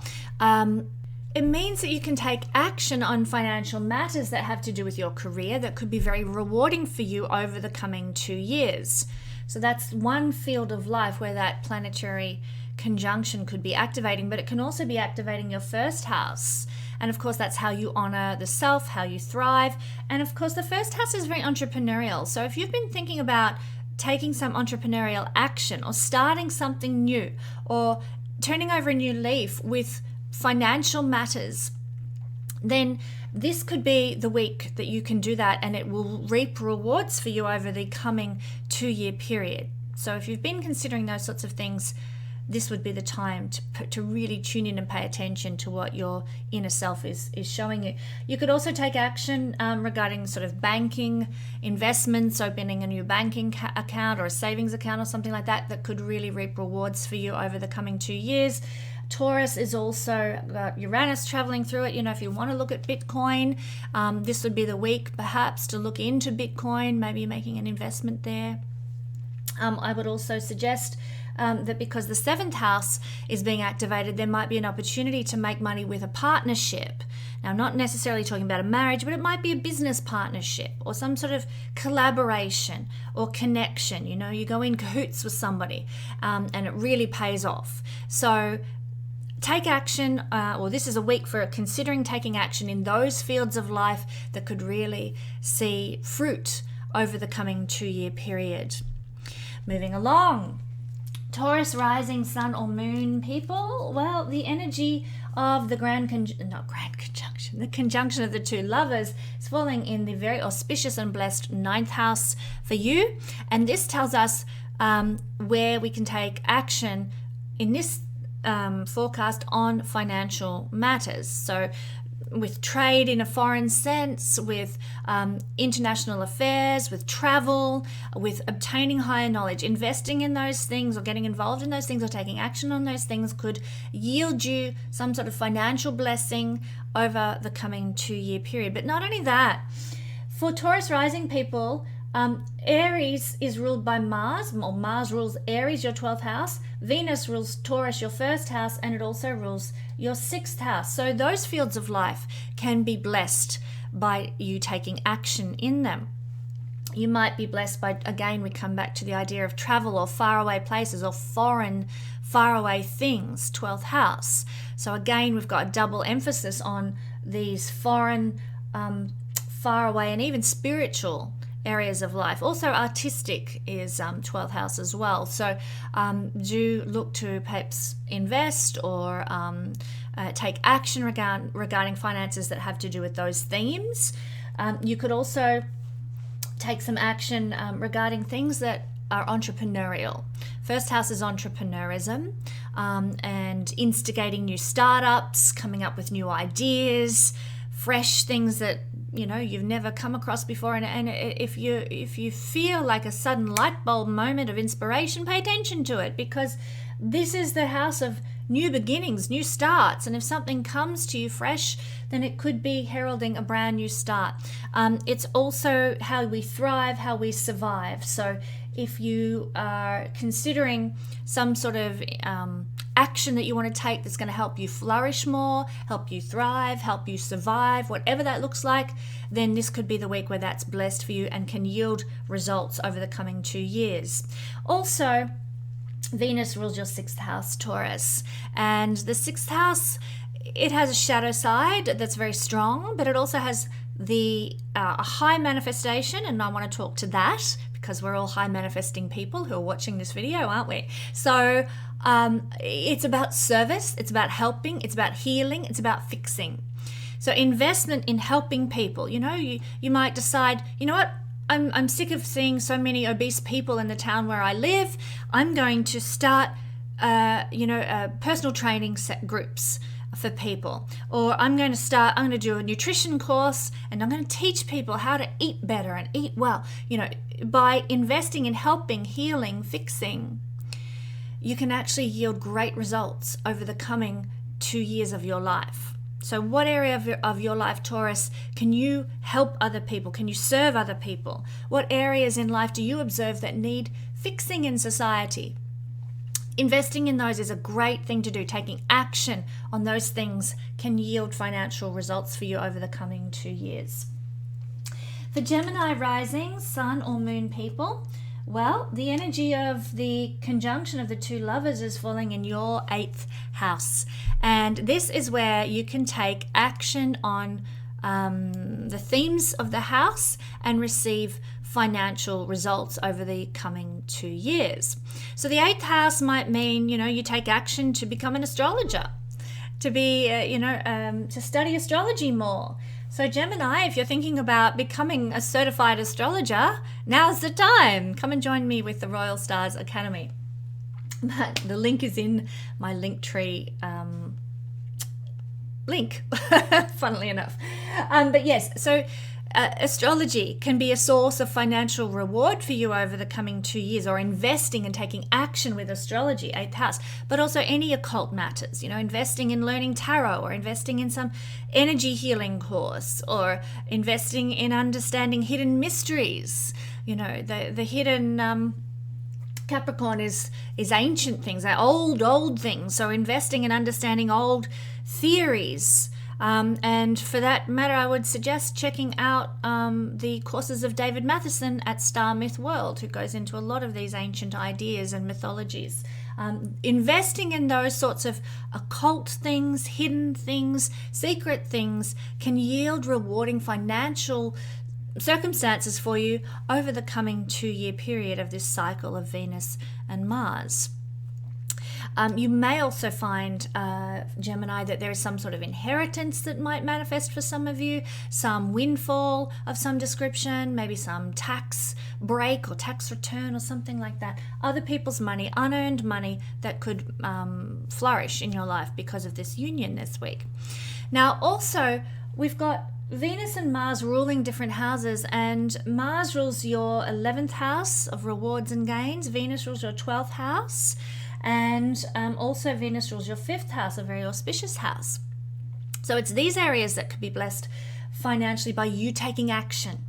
it means that you can take action on financial matters that have to do with your career that could be very rewarding for you over the coming 2 years. So that's one field of life where that planetary conjunction could be activating, but it can also be activating your 1st house. And of course, that's how you honor the self, how you thrive. And of course, the first house is very entrepreneurial. So if you've been thinking about taking some entrepreneurial action or starting something new or turning over a new leaf with financial matters, then this could be the week that you can do that, and it will reap rewards for you over the coming 2-year period. So if you've been considering those sorts of things, this would be the time to really tune in and pay attention to what your inner self is showing you. You could also take action regarding sort of banking, investments, opening a new banking account or a savings account or something like that, that could really reap rewards for you over the coming 2 years. Taurus is also got Uranus traveling through it. If you want to look at Bitcoin, this would be the week perhaps to look into Bitcoin, maybe making an investment there. I would also suggest that because the 7th house is being activated, there might be an opportunity to make money with a partnership. Now, I'm not necessarily talking about a marriage, but it might be a business partnership or some sort of collaboration or connection. You go in cahoots with somebody and it really pays off. So take action, or this is a week for considering taking action in those fields of life that could really see fruit over the coming 2-year period. Moving along, Taurus rising sun or moon people. Well, the energy of the the conjunction of the two lovers is falling in the very auspicious and blessed 9th house for you. And this tells us where we can take action in this forecast on financial matters. So with trade in a foreign sense, with international affairs, with travel, with obtaining higher knowledge, investing in those things or getting involved in those things or taking action on those things could yield you some sort of financial blessing over the coming 2-year period. But not only that, for Taurus rising people, Aries is ruled by Mars, or Mars rules Aries, your 12th house. Venus rules Taurus, your 1st house, and it also rules your 6th house. So those fields of life can be blessed by you taking action in them. You might be blessed by, again, we come back to the idea of travel or faraway places or foreign, faraway things, 12th house. So again, we've got a double emphasis on these foreign, faraway, and even spiritual areas of life. Also artistic is 12th house as well. So do look to perhaps invest or take action regarding finances that have to do with those themes. You could also take some action regarding things that are entrepreneurial. First house is entrepreneurism and instigating new startups, coming up with new ideas, fresh things that you've never come across before. And if you feel like a sudden light bulb moment of inspiration, pay attention to it, because this is the house of new beginnings, new starts. And if something comes to you fresh, then it could be heralding a brand new start. It's also how we thrive, how we survive. So if you are considering some sort of action that you want to take that's going to help you flourish more, help you thrive, help you survive, whatever that looks like, then this could be the week where that's blessed for you and can yield results over the coming 2 years. Also, Venus rules your 6th house, Taurus, and the 6th house, it has a shadow side that's very strong, but it also has the a high manifestation, and I want to talk to that because we're all high manifesting people who are watching this video, aren't we? So it's about service, it's about helping, it's about healing, it's about fixing. So investment in helping people. You might decide, what, I'm sick of seeing so many obese people in the town where I live. I'm going to start personal training groups for people, or I'm going to do a nutrition course, and I'm going to teach people how to eat better and eat well. By investing in helping, healing, fixing, you can actually yield great results over the coming 2 years of your life. So what area of your life, Taurus, can you help other people? Can you serve other people? What areas in life do you observe that need fixing in society? Investing in those is a great thing to do. Taking action on those things can yield financial results for you over the coming 2 years. For Gemini rising, sun or moon people, Well, the energy of the conjunction of the two lovers is falling in your 8th house. And this is where you can take action on the themes of the house and receive financial results over the coming 2 years. So the 8th house might mean, you take action to become an astrologer, to be, to study astrology more. So Gemini, if you're thinking about becoming a certified astrologer, now's the time. Come and join me with the Royal Stars Academy. But the link is in my Linktree link, funnily enough. But yes, so astrology can be a source of financial reward for you over the coming 2 years, or investing and taking action with astrology, 8th house, but also any occult matters, investing in learning tarot, or investing in some energy healing course, or investing in understanding hidden mysteries, the hidden Capricorn is ancient things, they're old things, so investing in understanding old theories. And for that matter, I would suggest checking out the courses of David Matheson at Star Myth World, who goes into a lot of these ancient ideas and mythologies. Investing in those sorts of occult things, hidden things, secret things can yield rewarding financial circumstances for you over the coming 2-year period of this cycle of Venus and Mars. You may also find, Gemini, that there is some sort of inheritance that might manifest for some of you, some windfall of some description, maybe some tax break or tax return or something like that. Other people's money, unearned money that could flourish in your life because of this union this week. Now, also, we've got Venus and Mars ruling different houses, and Mars rules your 11th house of rewards and gains. Venus rules your 12th house. And also Venus rules your 5th house, a very auspicious house. So it's these areas that could be blessed financially by you taking action.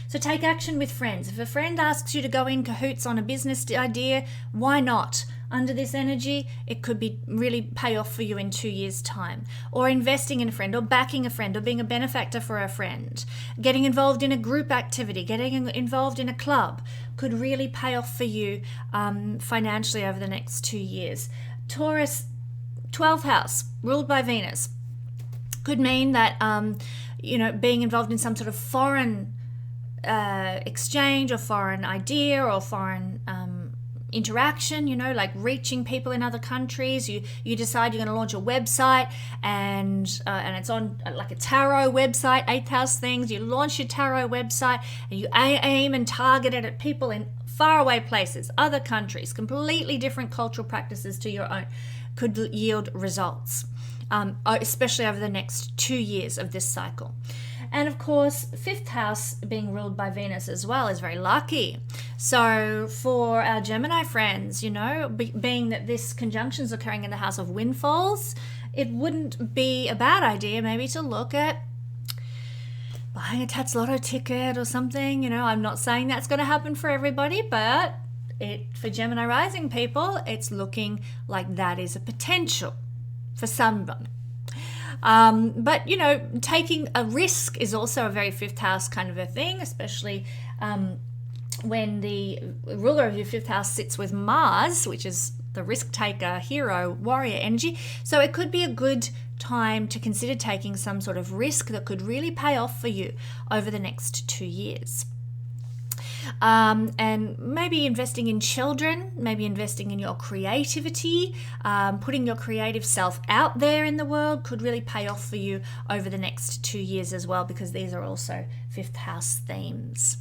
So take action with friends. If a friend asks you to go in cahoots on a business idea, why not? Under this energy, it could be really pay off for you in 2 years' time. Or investing in a friend, or backing a friend, or being a benefactor for a friend. Getting involved in a group activity, getting involved in a club could really pay off for you financially over the next 2 years. Taurus, 12th house, ruled by Venus, could mean that, being involved in some sort of foreign exchange or foreign idea or foreign interaction, like reaching people in other countries. You decide you're going to launch a website and it's on like a tarot website, 8th house things. You launch your tarot website and you aim and target it at people in faraway places, other countries, completely different cultural practices to your own, could yield results, especially over the next 2 years of this cycle. And of course, 5th house being ruled by Venus as well is very lucky. So for our Gemini friends, being that this conjunction is occurring in the house of windfalls, it wouldn't be a bad idea maybe to look at buying a Tats Lotto ticket or something. I'm not saying that's going to happen for everybody, but for Gemini rising people, it's looking like that is a potential for someone. But taking a risk is also a very 5th house kind of a thing, especially when the ruler of your 5th house sits with Mars, which is the risk taker, hero, warrior energy. So it could be a good time to consider taking some sort of risk that could really pay off for you over the next 2 years. And maybe investing in children, maybe investing in your creativity, putting your creative self out there in the world could really pay off for you over the next 2 years as well, because these are also 5th house themes.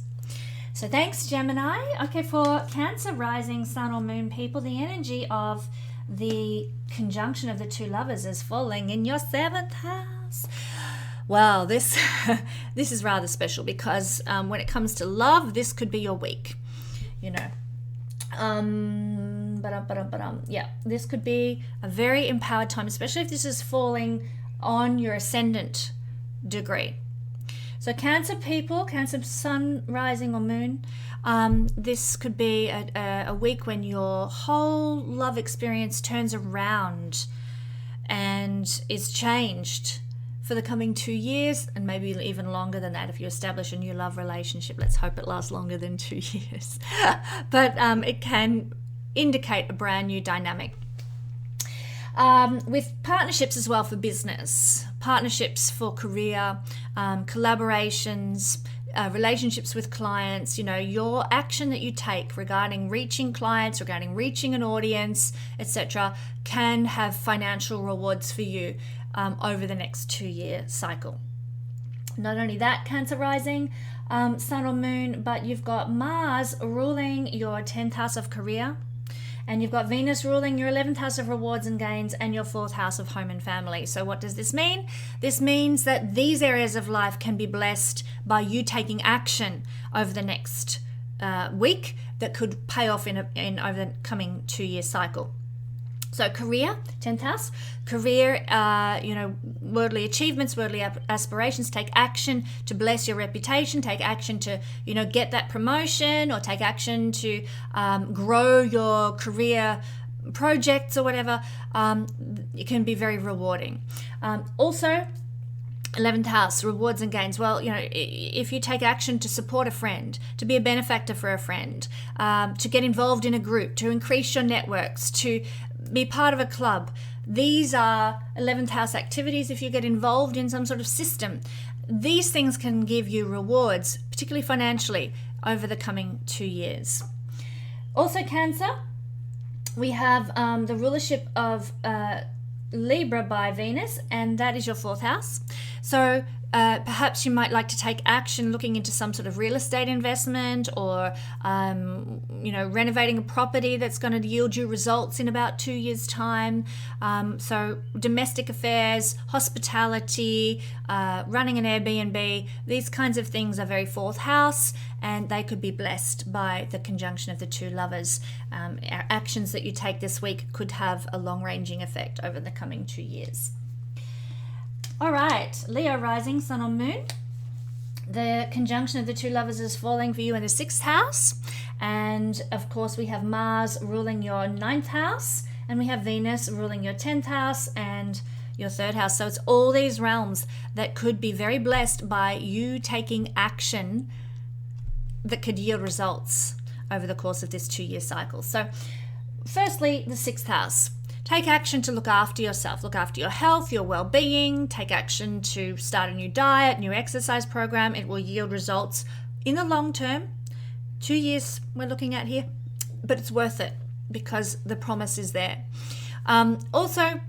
So thanks, Gemini. Okay, for Cancer rising sun or moon people, the energy of the conjunction of the two lovers is falling in your 7th house. Well, this is rather special because when it comes to love, this could be your week, this could be a very empowered time, especially if this is falling on your ascendant degree. So Cancer people, Cancer sun, rising or moon, this could be a week when your whole love experience turns around and is changed for the coming 2 years, and maybe even longer than that if you establish a new love relationship. Let's hope it lasts longer than 2 years. But it can indicate a brand new dynamic. With partnerships as well for business, partnerships for career, collaborations, relationships with clients, your action that you take regarding reaching clients, regarding reaching an audience, etc., can have financial rewards for you over the next 2-year cycle. Not only that, Cancer rising, Sun or Moon, but you've got Mars ruling your 10th house of career, and you've got Venus ruling your 11th house of rewards and gains and your 4th house of home and family. So what does this mean? This means that these areas of life can be blessed by you taking action over the next week that could pay off in over the coming 2-year cycle. So career, 10th house, career, worldly achievements, worldly aspirations, take action to bless your reputation, take action to, get that promotion, or take action to grow your career projects or whatever. It can be very rewarding. Also, 11th house, rewards and gains. Well, if you take action to support a friend, to be a benefactor for a friend, to get involved in a group, to increase your networks, to be part of a club, these are 11th house activities. If you get involved in some sort of system, these things can give you rewards, particularly financially, over the coming 2 years. Also, Cancer, we have the rulership of Libra by Venus, and that is your 4th house. So perhaps you might like to take action looking into some sort of real estate investment, or renovating a property that's going to yield you results in about 2 years' time. So domestic affairs, hospitality, running an Airbnb, these kinds of things are very 4th house, and they could be blessed by the conjunction of the two lovers. Actions that you take this week could have a long-ranging effect over the coming 2 years. All right, Leo rising, Sun or Moon. The conjunction of the two lovers is falling for you in the 6th house. And of course, we have Mars ruling your 9th house, and we have Venus ruling your 10th house and your 3rd house. So it's all these realms that could be very blessed by you taking action that could yield results over the course of this 2-year cycle. So firstly, the 6th house. Take action to look after yourself, look after your health, your well-being. Take action to start a new diet, new exercise program. It will yield results in the long term. 2 years we're looking at here, but it's worth it because the promise is there. Also,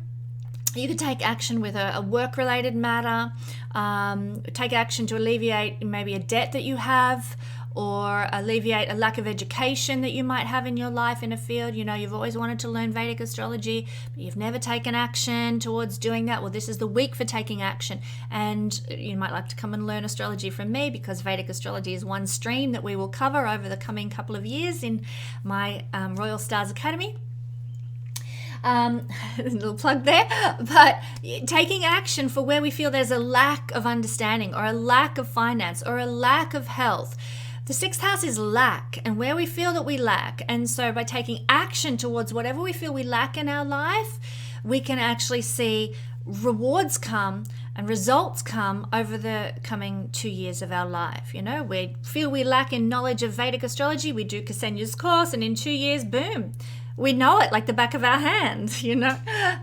you could take action with a work-related matter. Take action to alleviate maybe a debt that you have, or alleviate a lack of education that you might have in your life in a field. You've always wanted to learn Vedic astrology, but you've never taken action towards doing that. Well, this is the week for taking action, and you might like to come and learn astrology from me, because Vedic astrology is one stream that we will cover over the coming couple of years in my Royal Stars Academy. A little plug there, but taking action for where we feel there's a lack of understanding, or a lack of finance, or a lack of health. The 6th house is lack, and where we feel that we lack. And so by taking action towards whatever we feel we lack in our life, we can actually see rewards come and results come over the coming 2 years of our life. We feel we lack in knowledge of Vedic astrology, we do Kesenya's course, and in 2 years, boom, we know it like the back of our hand,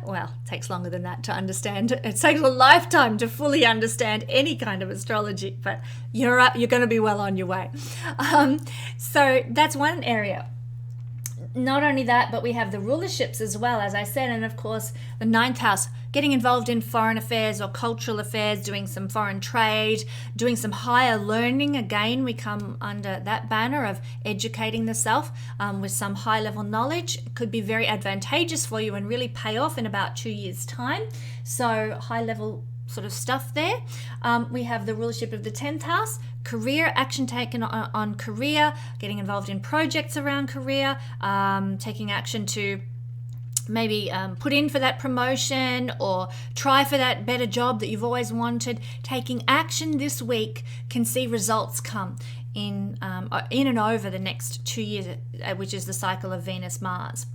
Well, it takes longer than that to understand. It takes a lifetime to fully understand any kind of astrology, but you're going to be well on your way. So that's one area. Not only that, but we have the rulerships as well, as I said, and of course the 9th house, getting involved in foreign affairs or cultural affairs, doing some foreign trade, doing some higher learning. Again, we come under that banner of educating the self with some high level knowledge. It could be very advantageous for you and really pay off in about 2 years' time. So high level sort of stuff there. We have the rulership of the 10th house, career, action taken on career, getting involved in projects around career, taking action to maybe put in for that promotion or try for that better job that you've always wanted. Taking action this week can see results come in and over the next 2 years, which is the cycle of Venus-Mars.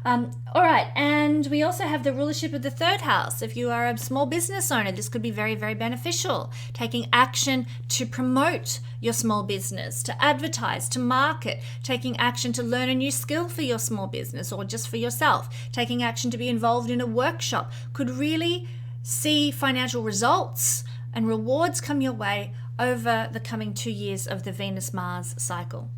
All right, and we also have the rulership of the third house. If you are a small business owner, this could be very, very beneficial. Taking action to promote your small business, to advertise, to market, taking action to learn a new skill for your small business or just for yourself, taking action to be involved in a workshop could really see financial results and rewards come your way over the coming 2 years of the Venus-Mars cycle.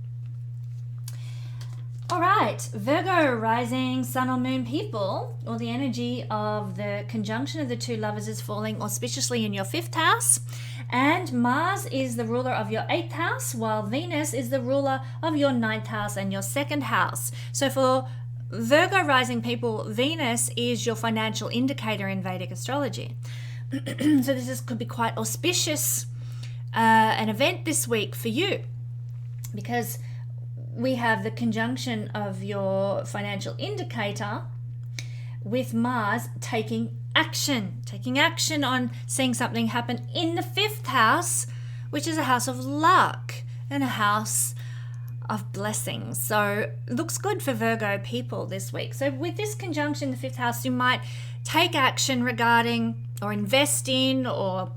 All right, Virgo rising sun or moon people, or the energy of the conjunction of the two lovers is falling auspiciously in your 5th house, and Mars is the ruler of your 8th house, while Venus is the ruler of your 9th house and your 2nd house. So for Virgo rising people, Venus is your financial indicator in Vedic astrology. So this could be quite auspicious, an event this week for you, because we have the conjunction of your financial indicator with Mars taking action on seeing something happen in the 5th house, which is a house of luck and a house of blessings. So looks good for Virgo people this week. So with this conjunction in the 5th house, you might take action regarding or invest in or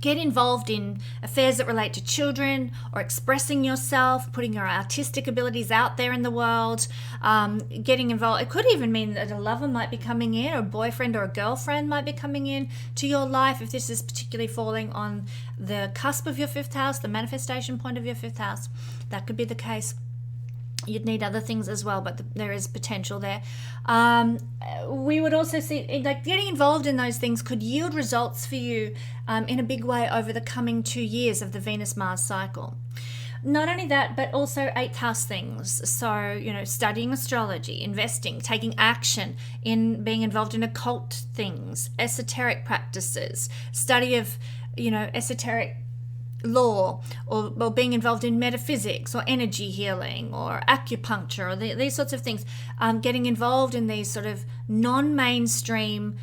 get involved in affairs that relate to children or expressing yourself, putting your artistic abilities out there in the world, getting involved. It could even mean that a lover might be coming in, or a boyfriend or a girlfriend might be coming in to your life if this is particularly falling on the cusp of your 5th house, the manifestation point of your 5th house. That could be the case. You'd need other things as well, but there is potential there. We would also see, like, getting involved in those things could yield results for you in a big way over the coming 2 years of the Venus-Mars cycle. Not only that, but also 8th house things. So, studying astrology, investing, taking action in being involved in occult things, esoteric practices, study of, esoteric law, or being involved in metaphysics or energy healing or acupuncture or these sorts of things. Getting involved in these sort of non-mainstream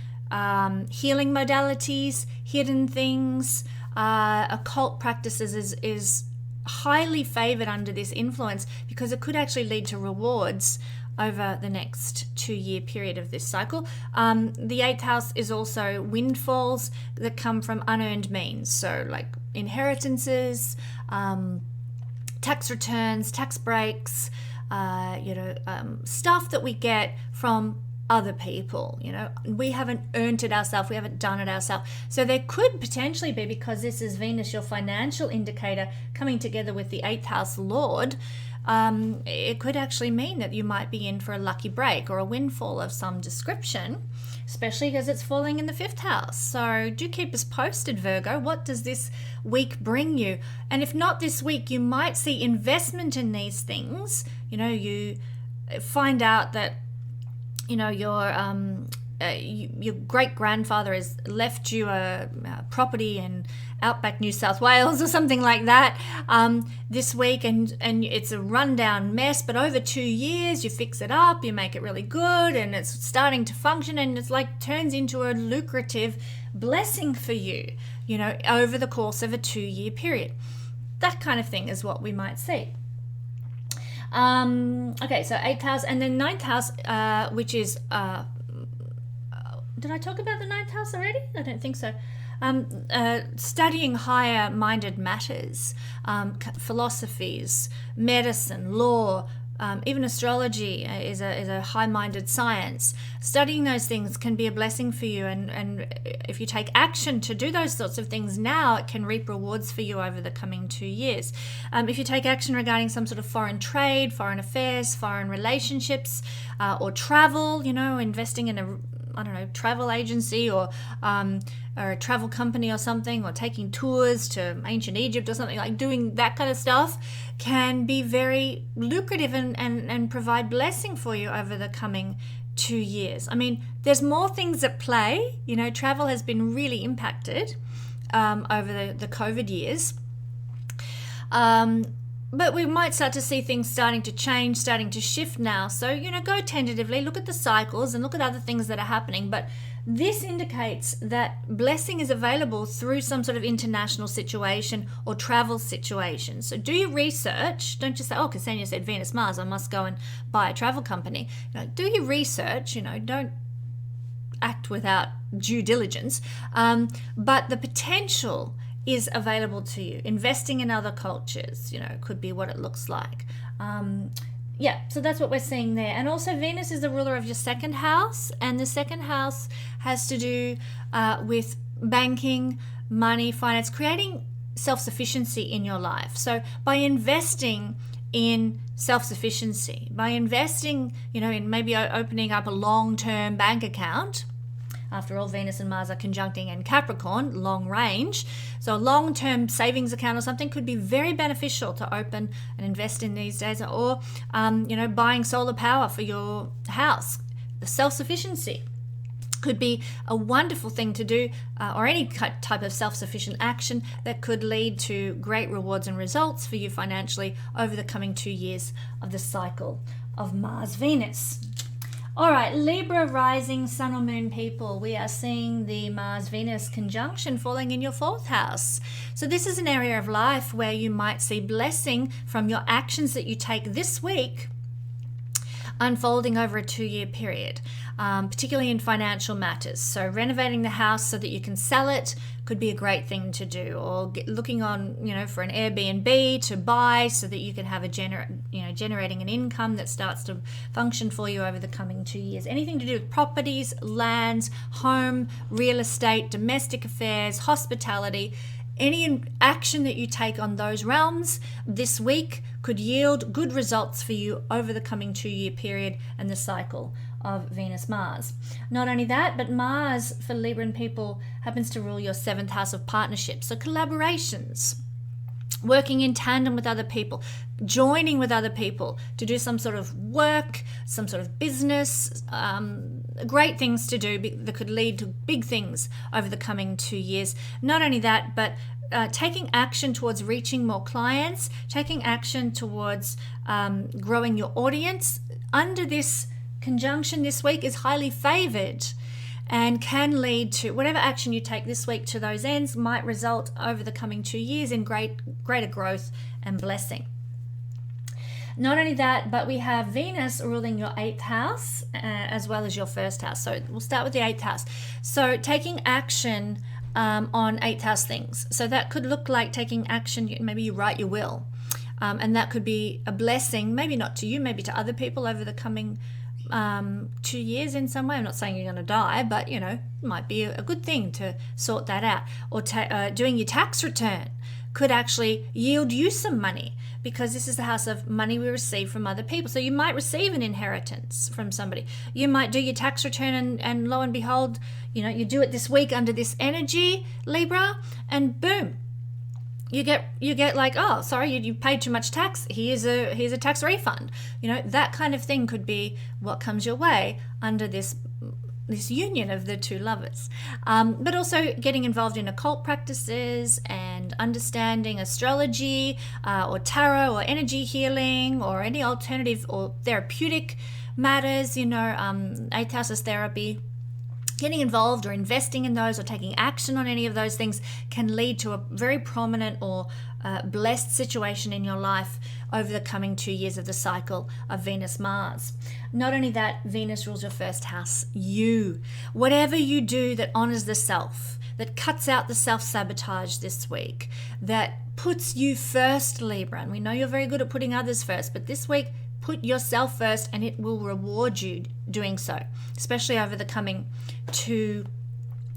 healing modalities, hidden things, occult practices is highly favored under this influence, because it could actually lead to rewards over the next 2-year period of this cycle. The 8th house is also windfalls that come from unearned means. So like inheritances, tax returns, tax breaks, stuff that we get from other people. We haven't earned it ourselves, we haven't done it ourselves. So there could potentially be, because this is Venus, your financial indicator, coming together with the 8th house Lord, it could actually mean that you might be in for a lucky break or a windfall of some description, especially because it's falling in the 5th house. So do keep us posted, Virgo. What does this week bring you? And if not this week, you might see investment in these things. You find out that your great-grandfather has left you a property in outback New South Wales or something like that this week, and it's a rundown mess, but over 2 years you fix it up, you make it really good, and it's starting to function, and it's like turns into a lucrative blessing for you, over the course of a 2-year period. That kind of thing is what we might see. Okay, so 8th house, and then 9th house, which is did I talk about the 9th house already? I don't think so. Studying higher minded matters, philosophies, medicine, law, even astrology is a high-minded science. Studying those things can be a blessing for you, and if you take action to do those sorts of things now, it can reap rewards for you over the coming 2 years. If you take action regarding some sort of foreign trade, foreign affairs, foreign relationships, or travel, investing in a travel agency or a travel company or something, or taking tours to ancient Egypt or something, like doing that kind of stuff can be very lucrative and provide blessing for you over the coming 2 years. I mean, there's more things at play. Travel has been really impacted over the COVID years. But we might start to see things starting to change, starting to shift now. So, go tentatively, look at the cycles and look at other things that are happening. But this indicates that blessing is available through some sort of international situation or travel situation. So do your research. Don't just say, oh, Kesenya said Venus, Mars, I must go and buy a travel company. Do your research, don't act without due diligence. But the potential is available to you. Investing in other cultures, could be what it looks like. So that's what we're seeing there. And also Venus is the ruler of your second house, and the second house has to do with banking, money, finance, creating self-sufficiency in your life. So by investing in self-sufficiency, by investing, in maybe opening up a long-term bank account. After all, Venus and Mars are conjuncting in Capricorn, long range. So a long-term savings account or something could be very beneficial to open and invest in these days. Or, buying solar power for your house. The self-sufficiency could be a wonderful thing to do, or any type of self-sufficient action that could lead to great rewards and results for you financially over the coming 2 years of the cycle of Mars-Venus. All right, Libra rising sun or moon people, we are seeing the Mars-Venus conjunction falling in your 4th house. So this is an area of life where you might see blessing from your actions that you take this week unfolding over a 2-year period, particularly in financial matters. So renovating the house so that you can sell it could be a great thing to do, or looking on, for an Airbnb to buy so that you can have a generating an income that starts to function for you over the coming 2 years. Anything to do with properties, lands, home, real estate, domestic affairs, hospitality. Any action that you take on those realms this week could yield good results for you over the coming 2-year period and the cycle of Venus-Mars. Not only that, but Mars for Libran people happens to rule your 7th house of partnerships. So collaborations, working in tandem with other people, joining with other people to do some sort of work, some sort of business, great things to do that could lead to big things over the coming 2 years. Not only that, but taking action towards reaching more clients, taking action towards growing your audience under this conjunction this week is highly favored and can lead to whatever action you take this week to those ends might result over the coming 2 years in greater growth and blessing. Not only that, but we have Venus ruling your 8th house as well as your 1st house. So we'll start with the 8th house. So taking action on 8th house things. So that could look like taking action, maybe you write your will. And that could be a blessing, maybe not to you, maybe to other people over the coming 2 years in some way. I'm not saying you're going to die, but it might be a good thing to sort that out. Or doing your tax return could actually yield you some money, because this is the house of money we receive from other people. So you might receive an inheritance from somebody. You might do your tax return and lo and behold, you do it this week under this energy, Libra, and boom, you get like, oh, sorry, you paid too much tax. Here's a tax refund. That kind of thing could be what comes your way under this union of the two lovers. But also getting involved in occult practices and understanding astrology or tarot or energy healing or any alternative or therapeutic matters, 8th house is therapy. Getting involved or investing in those or taking action on any of those things can lead to a very prominent or blessed situation in your life over the coming 2 years of the cycle of Venus-Mars. Not only that, Venus rules your 1st house. You. Whatever you do that honors the self, that cuts out the self-sabotage this week, that puts you first, Libra. And we know you're very good at putting others first, but this week, put yourself first and it will reward you doing so, especially over the coming 2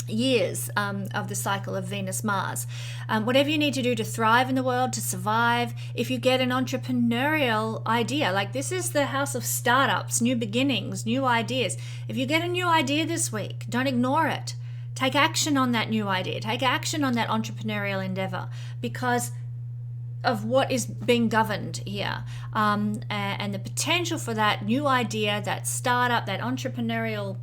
years of the cycle of Venus-Mars. Whatever you need to do to thrive in the world, to survive, if you get an entrepreneurial idea, like this is the house of startups, new beginnings, new ideas. If you get a new idea this week, don't ignore it. Take action on that new idea. Take action on that entrepreneurial endeavor, because of what is being governed here, and the potential for that new idea, that startup, that entrepreneurial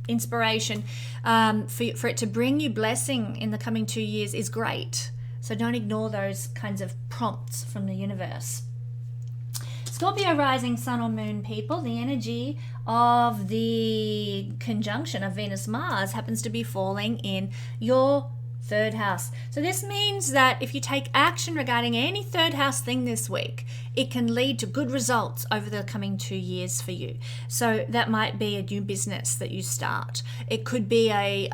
inspiration, for it to bring you blessing in the coming 2 years is great. So don't ignore those kinds of prompts from the universe. Scorpio rising sun or moon people, the energy of the conjunction of Venus-Mars happens to be falling in your third house. So this means that if you take action regarding any third house thing this week, it can lead to good results over the coming 2 years for you. So that might be a new business that you start. It could be a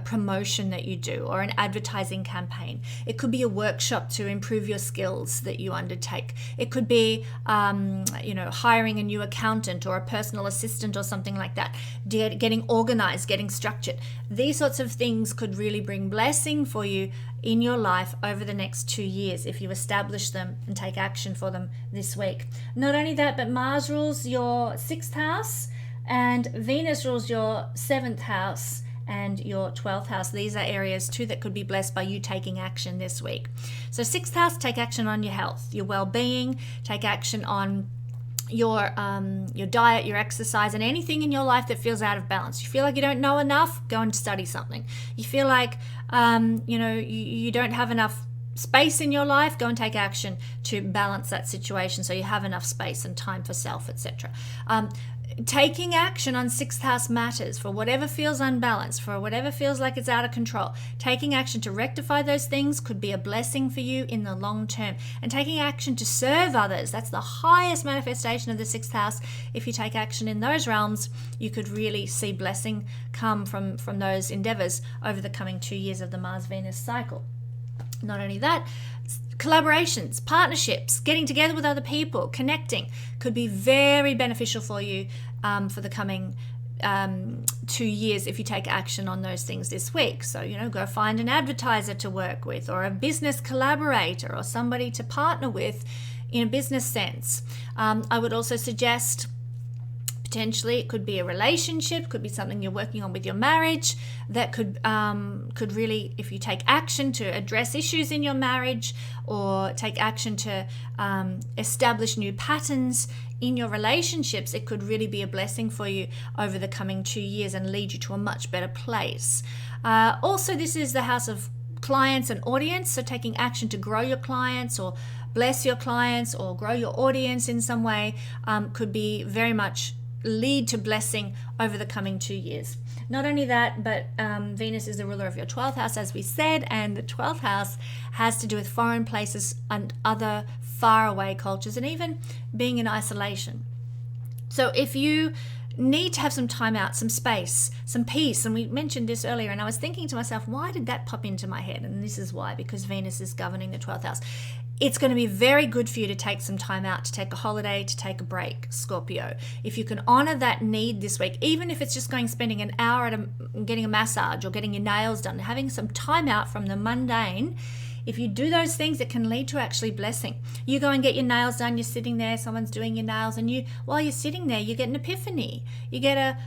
promotion that you do, or an advertising campaign. It could be a workshop to improve your skills that you undertake. It could be, hiring a new accountant or a personal assistant or something like that. Getting organized, getting structured. These sorts of things could really bring blessing for you in your life over the next 2 years if you establish them and take action for them this week. Not only that, but Mars rules your 6th house and Venus rules your 7th house and your 12th house. These are areas too that could be blessed by you taking action this week. So 6th house, take action on your health, your well-being, take action on your diet, your exercise, and anything in your life that feels out of balance. You feel like you don't know enough, go and study something. You feel like you don't have enough space in your life, go and take action to balance that situation so you have enough space and time for self, etc. Taking action on 6th house matters for whatever feels unbalanced, for whatever feels like it's out of control. Taking action to rectify those things could be a blessing for you in the long term. And taking action to serve others, that's the highest manifestation of the 6th house. If you take action in those realms, you could really see blessing come from those endeavors over the coming 2 years of the Mars-Venus cycle. Not only that, collaborations, partnerships, getting together with other people, connecting could be very beneficial for you for the coming 2 years if you take action on those things this week. So, go find an advertiser to work with, or a business collaborator, or somebody to partner with in a business sense. I would also suggest potentially it could be a relationship, could be something you're working on with your marriage that could really, if you take action to address issues in your marriage or take action to establish new patterns in your relationships, it could really be a blessing for you over the coming 2 years and lead you to a much better place. Also, this is the house of clients and audience, so taking action to grow your clients or bless your clients or grow your audience in some way could be very much lead to blessing over the coming 2 years. Not only that, but Venus is the ruler of your 12th house, as we said, and the 12th house has to do with foreign places and other faraway cultures, and even being in isolation. So if you need to have some time out, some space, some peace, and we mentioned this earlier, and I was thinking to myself, why did that pop into my head? And this is why, because Venus is governing the 12th house. It's going to be very good for you to take some time out, to take a holiday, to take a break, Scorpio. If you can honor that need this week, even if it's just spending an hour getting a massage or getting your nails done, having some time out from the mundane, if you do those things, it can lead to actually blessing. You go and get your nails done, you're sitting there, someone's doing your nails, and while you're sitting there, you get an epiphany. You get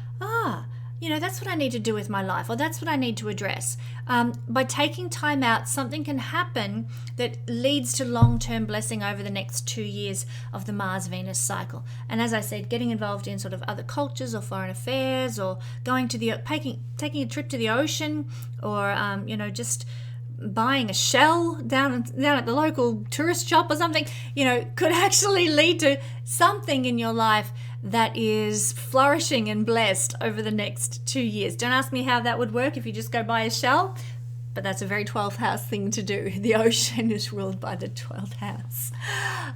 that's what I need to do with my life, or that's what I need to address. By taking time out, something can happen that leads to long-term blessing over the next 2 years of the Mars-Venus cycle. And as I said, getting involved in sort of other cultures or foreign affairs, or going to taking a trip to the ocean, or just buying a shell down at the local tourist shop or something, could actually lead to something in your life that is flourishing and blessed over the next 2 years. Don't ask me how that would work if you just go buy a shell, but that's a very 12th house thing to do. The ocean is ruled by the 12th house.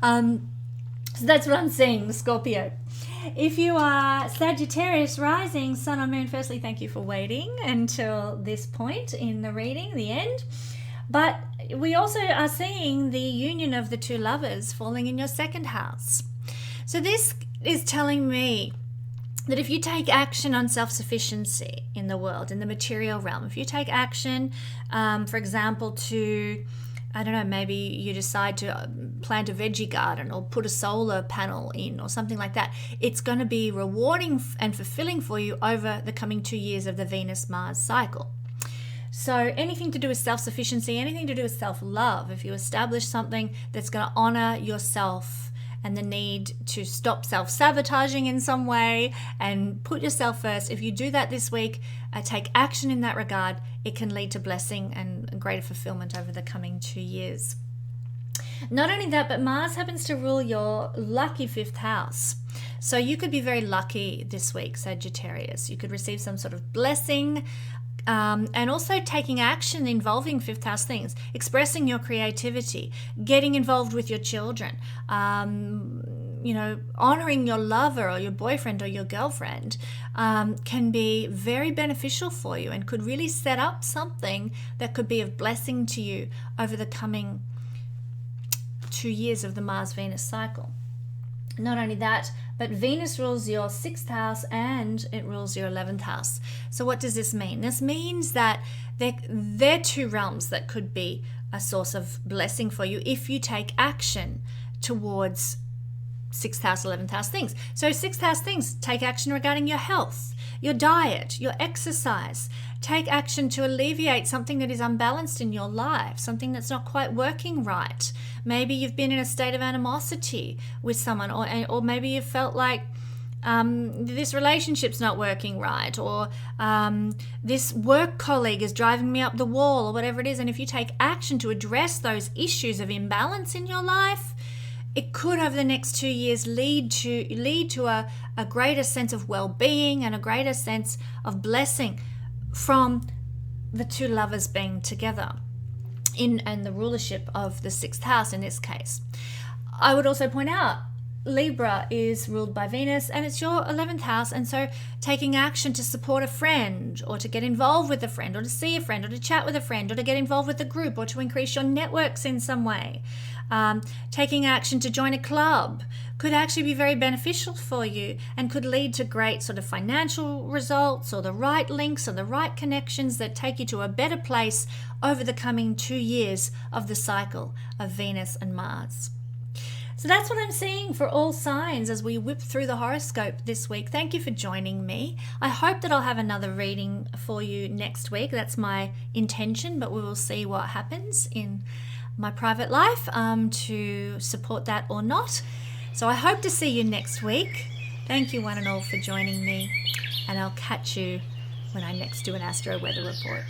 So that's what I'm seeing, Scorpio. If you are Sagittarius rising, sun or moon, firstly, thank you for waiting until this point in the reading, the end. But we also are seeing the union of the two lovers falling in your 2nd house. So this is telling me that if you take action on self-sufficiency in the world, in the material realm, if you take action, for example, to, maybe you decide to plant a veggie garden or put a solar panel in or something like that, it's going to be rewarding and fulfilling for you over the coming 2 years of the Venus-Mars cycle. So anything to do with self-sufficiency, anything to do with self-love, if you establish something that's going to honor yourself and the need to stop self-sabotaging in some way and put yourself first, if you do that this week, take action in that regard, it can lead to blessing and greater fulfillment over the coming 2 years. Not only that, but Mars happens to rule your lucky 5th house. So you could be very lucky this week, Sagittarius. You could receive some sort of blessing, and also taking action involving 5th house things, expressing your creativity, getting involved with your children, honoring your lover or your boyfriend or your girlfriend can be very beneficial for you and could really set up something that could be of blessing to you over the coming 2 years of the Mars-Venus cycle. Not only that, but Venus rules your 6th house and it rules your 11th house. So what does this mean? This means that they're two realms that could be a source of blessing for you if you take action towards 6th house, 11th house things. So 6th house things, take action regarding your health, your diet, your exercise. Take action to alleviate something that is unbalanced in your life, something that's not quite working right. Maybe you've been in a state of animosity with someone, or maybe you felt like this relationship's not working right, or this work colleague is driving me up the wall, or whatever it is. And if you take action to address those issues of imbalance in your life, it could over the next 2 years lead to a greater sense of well-being and a greater sense of blessing from the two lovers being together and the rulership of the 6th house in this case. I would also point out Libra is ruled by Venus and it's your 11th house, and so taking action to support a friend or to get involved with a friend or to see a friend or to chat with a friend or to get involved with a group or to increase your networks in some way. Taking action to join a club could actually be very beneficial for you and could lead to great sort of financial results or the right links or the right connections that take you to a better place over the coming 2 years of the cycle of Venus and Mars. So that's what I'm seeing for all signs as we whip through the horoscope this week. Thank you for joining me. I hope that I'll have another reading for you next week. That's my intention, but we will see what happens in my private life to support that or not. So I hope to see you next week. Thank you one and all for joining me, and I'll catch you when I next do an Astro Weather Report.